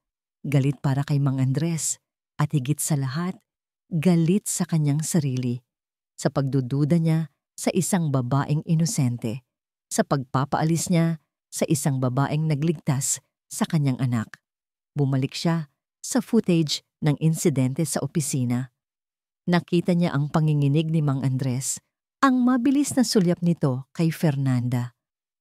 galit para kay Mang Andres, at higit sa lahat, galit sa kanyang sarili. Sa pagdududa niya sa isang babaeng inosente, sa pagpapaalis niya sa isang babaeng nagligtas sa kanyang anak. Bumalik siya sa footage ng insidente sa opisina. Nakita niya ang panginginig ni Mang Andres, ang mabilis na sulyap nito kay Fernanda,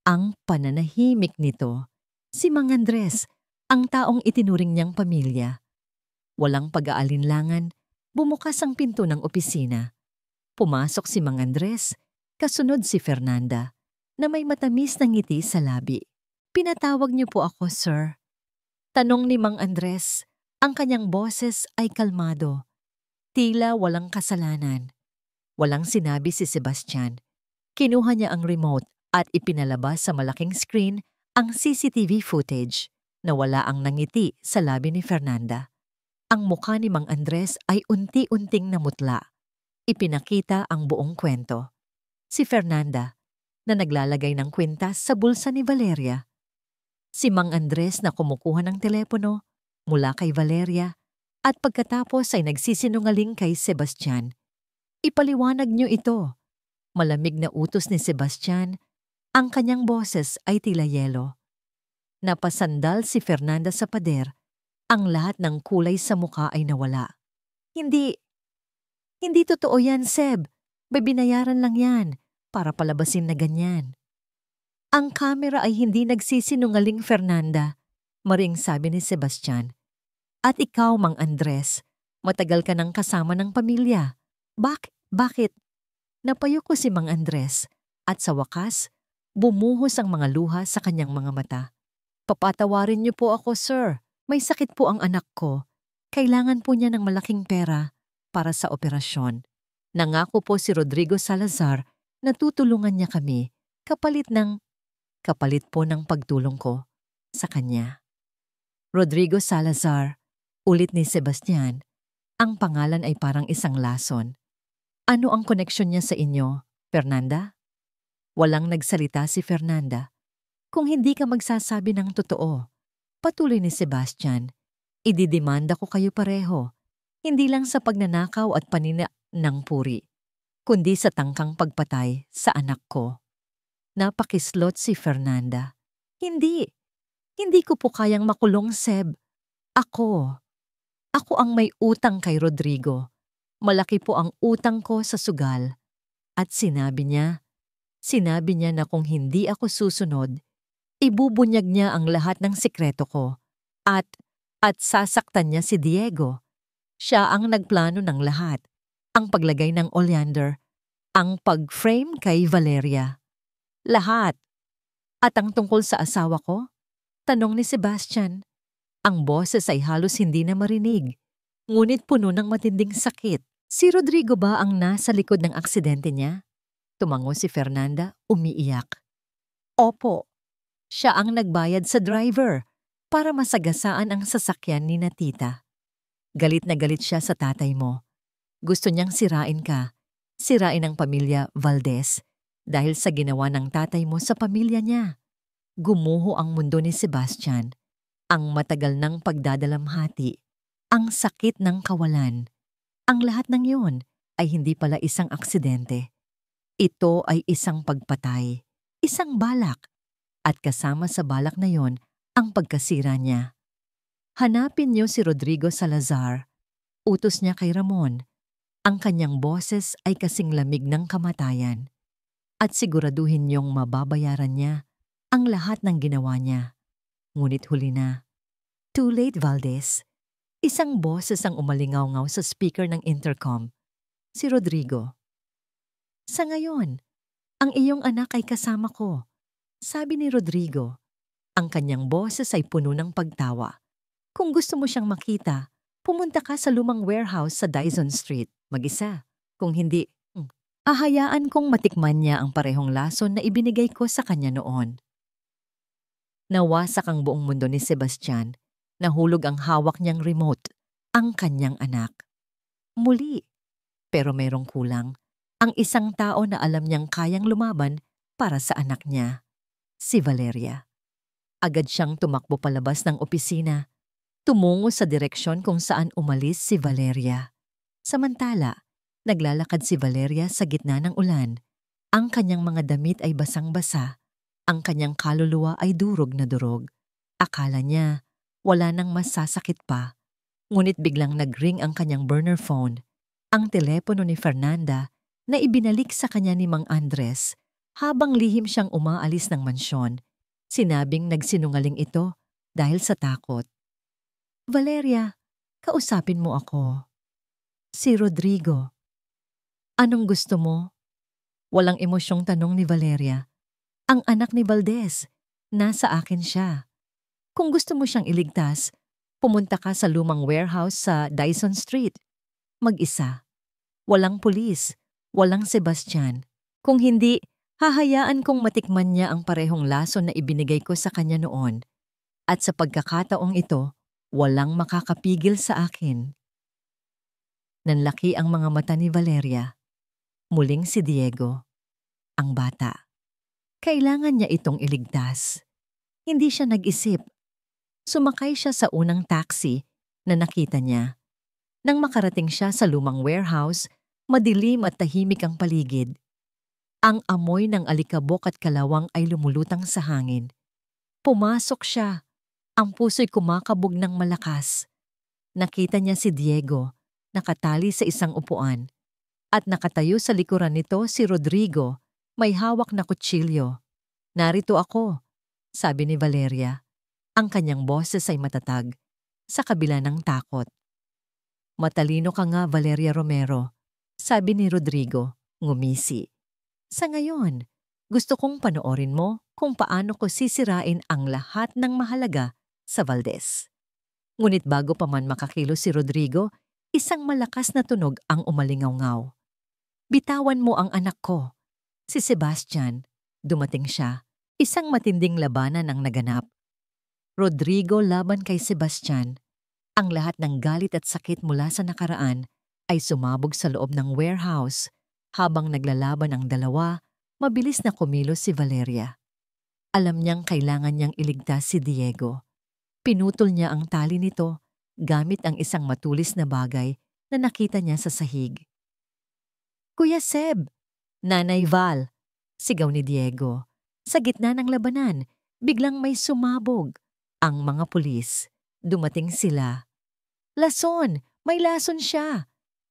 ang pananahimik nito. Si Mang Andres, ang taong itinuring niyang pamilya. Walang pag-aalinlangan, bumukas ang pinto ng opisina. Pumasok si Mang Andres, kasunod si Fernanda, na may matamis na ngiti sa labi. "Pinatawag niyo po ako, sir." Tanong ni Mang Andres, ang kanyang boses ay kalmado. Tila walang kasalanan. Walang sinabi si Sebastian. Kinuha niya ang remote at ipinalabas sa malaking screen ang CCTV footage na wala ang nangiti sa labi ni Fernanda. Ang mukha ni Mang Andres ay unti-unting namutla. Ipinakita ang buong kwento. Si Fernanda, na naglalagay ng kwintas sa bulsa ni Valeria. Si Mang Andres na kumukuha ng telepono mula kay Valeria at pagkatapos ay nagsisinungaling kay Sebastian. Ipaliwanag niyo ito. Malamig na utos ni Sebastian, ang kanyang boses ay tila yelo. Napasandal si Fernanda sa pader, ang lahat ng kulay sa muka ay nawala. Hindi totoo yan, Seb. May binayaran lang yan para palabasin na ganyan. Ang kamera ay hindi nagsisinungaling, Fernanda, maring sabi ni Sebastian. At ikaw, Mang Andres, matagal ka nang kasama ng pamilya. Bakit? Napayo ko si Mang Andres at sa wakas, bumuhos ang mga luha sa kanyang mga mata. Papatawarin niyo po ako, sir. May sakit po ang anak ko. Kailangan po niya ng malaking pera para sa operasyon. Nangako po si Rodrigo Salazar na tutulungan niya kami kapalit po ng pagtulong ko sa kanya. Rodrigo Salazar, ulit ni Sebastian. Ang pangalan ay parang isang lason. Ano ang koneksyon niya sa inyo, Fernanda? Walang nagsalita si Fernanda. Kung hindi ka magsasabi ng totoo, patuloy ni Sebastian, ididemanda ko kayo pareho, hindi lang sa pagnanakaw at panina ng puri, kundi sa tangkang pagpatay sa anak ko. Napakislot si Fernanda. Hindi ko po kayang makulong, Seb. Ako ang may utang kay Rodrigo. Malaki po ang utang ko sa sugal. At sinabi niya na kung hindi ako susunod, ibubunyag niya ang lahat ng sikreto ko at sasaktan niya si Diego. Siya ang nagplano ng lahat. Ang paglagay ng oleander, ang pag-frame kay Valeria. Lahat. At ang tungkol sa asawa ko? Tanong ni Sebastian. Ang boses ay halos hindi na marinig, ngunit puno ng matinding sakit. Si Rodrigo ba ang nasa likod ng aksidente niya? Tumango si Fernanda, umiiyak. Opo. Siya ang nagbayad sa driver para masagasaan ang sasakyan ni na tita. Galit na galit siya sa tatay mo. Gusto niyang sirain ka, sirain ang pamilya Valdez dahil sa ginawa ng tatay mo sa pamilya niya. Gumuho ang mundo ni Sebastian, ang matagal ng pagdadalamhati, ang sakit ng kawalan. Ang lahat ng iyon ay hindi pala isang aksidente. Ito ay isang pagpatay, isang balak, at kasama sa balak na yon ang pagkasira niya. Hanapin niyo si Rodrigo Salazar. Utos niya kay Ramon. Ang kanyang boses ay kasing lamig ng kamatayan. At siguraduhin niyong mababayaran niya ang lahat ng ginawa niya. Ngunit huli na. Too late, Valdez. Isang boses ang umalingaw-ngaw sa speaker ng intercom. Si Rodrigo. Sa ngayon, ang iyong anak ay kasama ko. Sabi ni Rodrigo. Ang kanyang boses ay puno ng pagtawa. Kung gusto mo siyang makita, pumunta ka sa lumang warehouse sa Dyson Street, mag-isa. Kung hindi, ahayaan kong matikman niya ang parehong lason na ibinigay ko sa kanya noon. Nawasak ang buong mundo ni Sebastian. Nahulog ang hawak niyang remote, ang kanyang anak. Muli, pero mayroong kulang. Ang isang tao na alam niyang kayang lumaban para sa anak niya, si Valeria. Agad siyang tumakbo palabas ng opisina, tumungo sa direksyon kung saan umalis si Valeria. Samantala, naglalakad si Valeria sa gitna ng ulan. Ang kanyang mga damit ay basang-basa. Ang kanyang kaluluwa ay durog na durog. Akala niya, wala nang masasakit pa. Ngunit biglang nag-ring ang kanyang burner phone. Ang telepono ni Fernanda na ibinalik sa kanya ni Mang Andres habang lihim siyang umaalis ng mansyon. Sinabing nagsinungaling ito dahil sa takot. Valeria, kausapin mo ako. Si Rodrigo. Anong gusto mo? Walang emosyong tanong ni Valeria. Ang anak ni Valdez, nasa akin siya. Kung gusto mo siyang iligtas, pumunta ka sa lumang warehouse sa Dyson Street. Mag-isa. Walang pulis, walang Sebastian. Kung hindi, hahayaan kong matikman niya ang parehong lason na ibinigay ko sa kanya noon. At sa pagkakataong ito, walang makakapigil sa akin. Nanlaki ang mga mata ni Valeria. Muling si Diego, ang bata. Kailangan niya itong iligtas. Hindi siya nag-isip. Sumakay siya sa unang taxi na nakita niya. Nang makarating siya sa lumang warehouse, madilim at tahimik ang paligid. Ang amoy ng alikabok at kalawang ay lumulutang sa hangin. Pumasok siya. Ang puso'y kumakabog ng malakas. Nakita niya si Diego, nakatali sa isang upuan. At nakatayo sa likuran nito si Rodrigo, may hawak na kutsilyo. "Narito ako," sabi ni Valeria. Ang kanyang boses ay matatag, sa kabila ng takot. "Matalino ka nga, Valeria Romero," sabi ni Rodrigo, ngumisi. "Sa ngayon, gusto kong panoorin mo kung paano ko sisirain ang lahat ng mahalaga sa Valdez." Ngunit bago pa man makakilos si Rodrigo, isang malakas na tunog ang umalingaw-ngaw. "Bitawan mo ang anak ko." Si Sebastian. Dumating siya. Isang matinding labanan ang naganap. Rodrigo laban kay Sebastian. Ang lahat ng galit at sakit mula sa nakaraan ay sumabog sa loob ng warehouse. Habang naglalaban ang dalawa, mabilis na kumilos si Valeria. Alam niyang kailangan niyang iligtas si Diego. Pinutol niya ang tali nito gamit ang isang matulis na bagay na nakita niya sa sahig. "Kuya Seb!" "Nanay Val!" sigaw ni Diego. Sa gitna ng labanan, biglang may sumabog. Ang mga pulis. Dumating sila. "Lason! May lason siya!"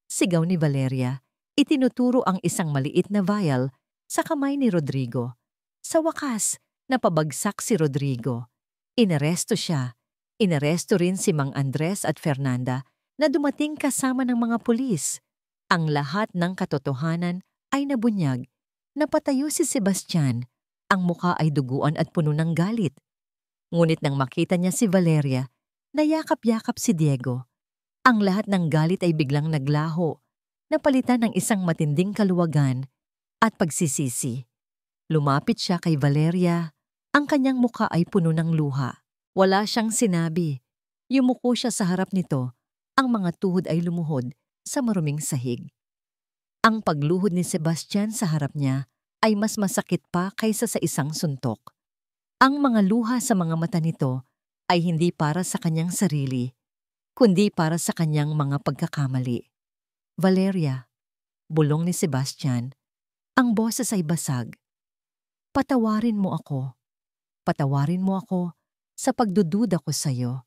sigaw ni Valeria. Itinuturo ang isang maliit na vial sa kamay ni Rodrigo. Sa wakas, napabagsak si Rodrigo. Inaresto siya. Inaresto rin si Mang Andres at Fernanda na dumating kasama ng mga pulis. Ang lahat ng katotohanan ay nabunyag. Napatayo si Sebastian. Ang muka ay duguan at puno ng galit. Ngunit nang makita niya si Valeria, nayakap-yakap si Diego. Ang lahat ng galit ay biglang naglaho, napalitan ng isang matinding kaluwagan at pagsisisi. Lumapit siya kay Valeria. Ang kanyang muka ay puno ng luha. Wala siyang sinabi. Yumuko siya sa harap nito. Ang mga tuhod ay lumuhod sa maruming sahig. Ang pagluhod ni Sebastian sa harap niya ay mas masakit pa kaysa sa isang suntok. Ang mga luha sa mga mata nito ay hindi para sa kanyang sarili, kundi para sa kanyang mga pagkakamali. "Valeria," bulong ni Sebastian, ang boses ay basag. "Patawarin mo ako. Patawarin mo ako sa pagdududa ko sa'yo,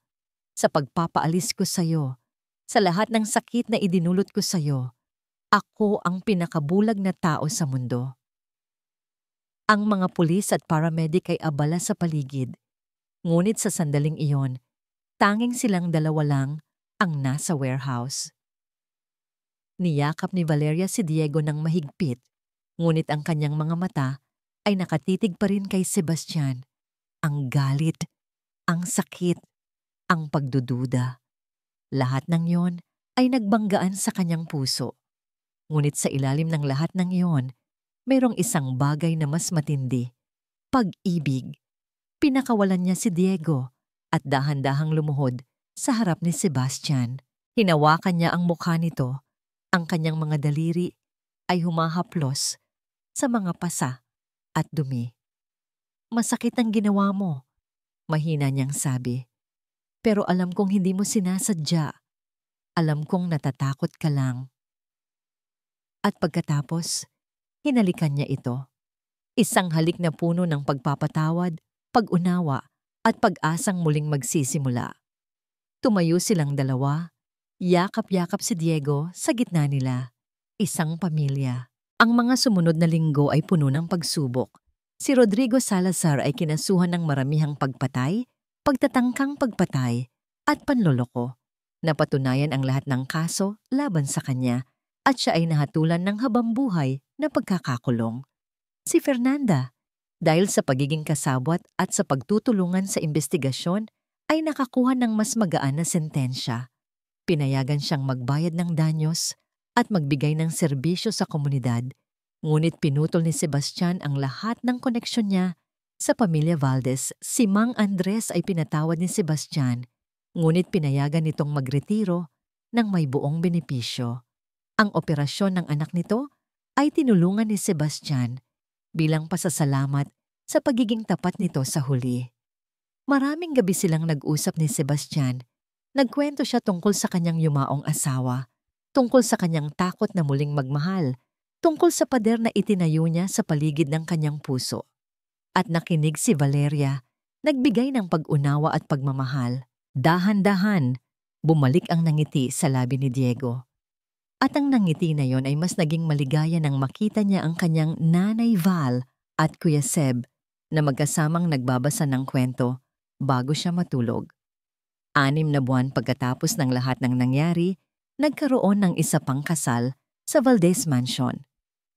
sa pagpapaalis ko sa'yo, sa lahat ng sakit na idinulot ko sa'yo. Ako ang pinakabulag na tao sa mundo." Ang mga pulis at paramedic ay abala sa paligid. Ngunit sa sandaling iyon, tanging silang dalawa lang ang nasa warehouse. Niyakap ni Valeria si Diego ng mahigpit, ngunit ang kanyang mga mata ay nakatitig pa rin kay Sebastian. Ang galit, ang sakit, ang pagdududa. Lahat ng iyon ay nagbanggaan sa kanyang puso. Ngunit sa ilalim ng lahat ng iyon, mayroong isang bagay na mas matindi. Pag-ibig. Pinakawalan niya si Diego at dahan-dahang lumuhod sa harap ni Sebastian. Hinawakan niya ang mukha nito. Ang kanyang mga daliri ay humahaplos sa mga pasa at dumi. "Masakit ang ginawa mo," mahina niyang sabi. "Pero alam kong hindi mo sinasadya. Alam kong natatakot ka lang." At pagkatapos, hinalikan niya ito. Isang halik na puno ng pagpapatawad, pag-unawa, at pag-asang muling magsisimula. Tumayo silang dalawa, yakap-yakap si Diego sa gitna nila. Isang pamilya. Ang mga sumunod na linggo ay puno ng pagsubok. Si Rodrigo Salazar ay kinasuhan ng maramihang pagpatay, pagtatangkang pagpatay, at panloloko. Napatunayan ang lahat ng kaso laban sa kanya at siya ay nahatulan ng habambuhay na pagkakakulong. Si Fernanda, dahil sa pagiging kasabwat at sa pagtutulungan sa investigasyon, ay nakakuha ng mas magaan na sentensya. Pinayagan siyang magbayad ng danyos at magbigay ng serbisyo sa komunidad. Ngunit pinutol ni Sebastian ang lahat ng koneksyon niya sa pamilya Valdez. Si Mang Andres ay pinatawad ni Sebastian, ngunit pinayagan nitong magretiro ng may buong benepisyo. Ang operasyon ng anak nito ay tinulungan ni Sebastian bilang pasasalamat sa pagiging tapat nito sa huli. Maraming gabi silang nag-usap ni Sebastian. Nagkwento siya tungkol sa kanyang yumaong asawa, tungkol sa kanyang takot na muling magmahal, tungkol sa pader na itinayo niya sa paligid ng kanyang puso. At nakinig si Valeria, nagbigay ng pag-unawa at pagmamahal. Dahan-dahan, bumalik ang nangiti sa labi ni Diego. At ang nangiti na yon ay mas naging maligaya nang makita niya ang kanyang Nanay Val at Kuya Seb na magkasamang nagbabasa ng kwento bago siya matulog. 6 na buwan pagkatapos ng lahat ng nangyari, nagkaroon ng isa pang kasal sa Valdez Mansion.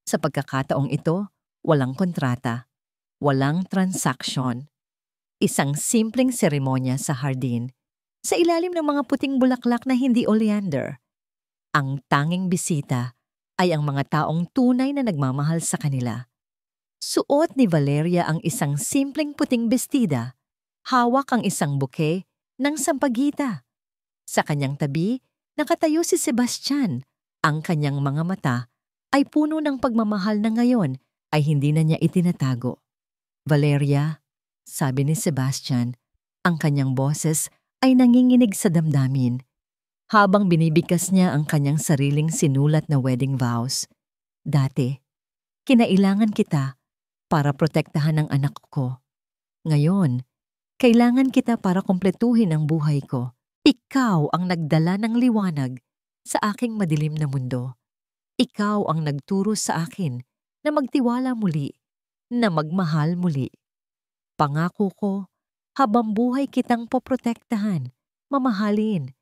Sa pagkakataong ito, walang kontrata, walang transaksyon. Isang simpleng seremonya sa hardin, sa ilalim ng mga puting bulaklak na hindi oleander. Ang tanging bisita ay ang mga taong tunay na nagmamahal sa kanila. Suot ni Valeria ang isang simpleng puting bestida, hawak ang isang bouquet ng sampagita. Sa kanyang tabi, nakatayo si Sebastian. Ang kanyang mga mata ay puno ng pagmamahal na ngayon ay hindi na niya itinatago. Valeria, sabi ni Sebastian, ang kanyang boses ay nanginginig sa damdamin. Habang binibigkas niya ang kanyang sariling sinulat na wedding vows. Dati, kinailangan kita para protektahan ang anak ko. Ngayon, kailangan kita para kumpletuhin ang buhay ko. Ikaw ang nagdala ng liwanag sa aking madilim na mundo. Ikaw ang nagturo sa akin na magtiwala muli, na magmahal muli. Pangako ko, habang buhay kitang poprotektahan, mamahalin,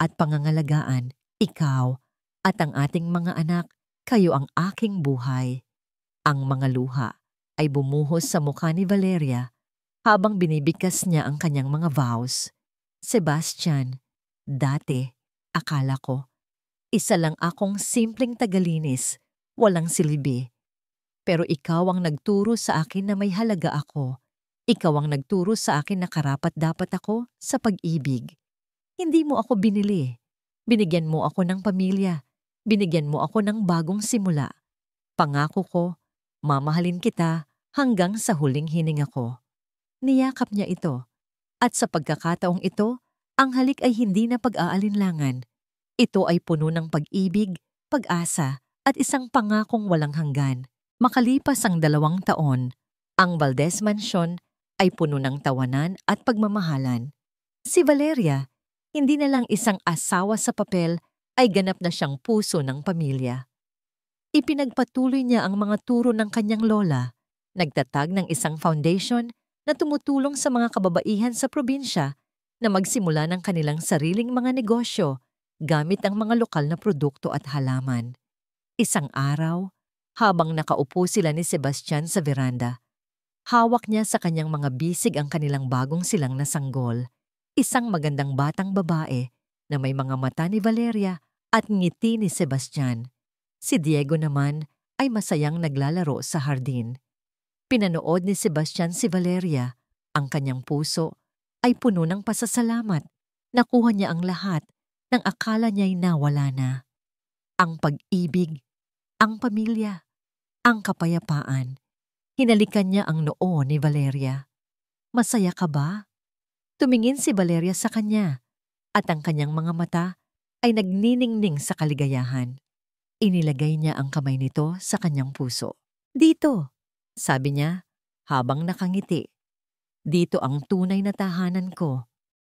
at pangangalagaan, ikaw at ang ating mga anak, kayo ang aking buhay. Ang mga luha ay bumuhos sa mukha ni Valeria habang binibigkas niya ang kanyang mga vows. Sebastian, dati, akala ko, isa lang akong simpleng tagalinis, walang silbi. Pero ikaw ang nagturo sa akin na may halaga ako. Ikaw ang nagturo sa akin na karapat-dapat ako sa pag-ibig. Hindi mo ako binili. Binigyan mo ako ng pamilya. Binigyan mo ako ng bagong simula. Pangako ko, mamahalin kita hanggang sa huling hininga ko. Niyakap niya ito. At sa pagkakataong ito, ang halik ay hindi na pag-aalinlangan. Ito ay puno ng pag-ibig, pag-asa, at isang pangakong walang hanggan. Makalipas ang 2 taon, ang Valdez Mansion ay puno ng tawanan at pagmamahalan. Si Valeria, hindi na lang isang asawa sa papel, ay ganap na siyang puso ng pamilya. Ipinagpatuloy niya ang mga turo ng kanyang lola, nagtatag ng isang foundation na tumutulong sa mga kababaihan sa probinsya na magsimula ng kanilang sariling mga negosyo gamit ang mga lokal na produkto at halaman. Isang araw, habang nakaupo sila ni Sebastian sa veranda, hawak niya sa kanyang mga bisig ang kanilang bagong silang na sanggol. Isang magandang batang babae na may mga mata ni Valeria at ngiti ni Sebastian. Si Diego naman ay masayang naglalaro sa hardin. Pinanood ni Sebastian si Valeria. Ang kanyang puso ay puno ng pasasalamat. Nakuha niya ang lahat ng akala niya'y nawala na. Ang pag-ibig, ang pamilya, ang kapayapaan. Hinalikan niya ang noo ni Valeria. Masaya ka ba? Tumingin si Valeria sa kanya at ang kanyang mga mata ay nagniningning sa kaligayahan. Inilagay niya ang kamay nito sa kanyang puso. Dito, sabi niya habang nakangiti. Dito ang tunay na tahanan ko.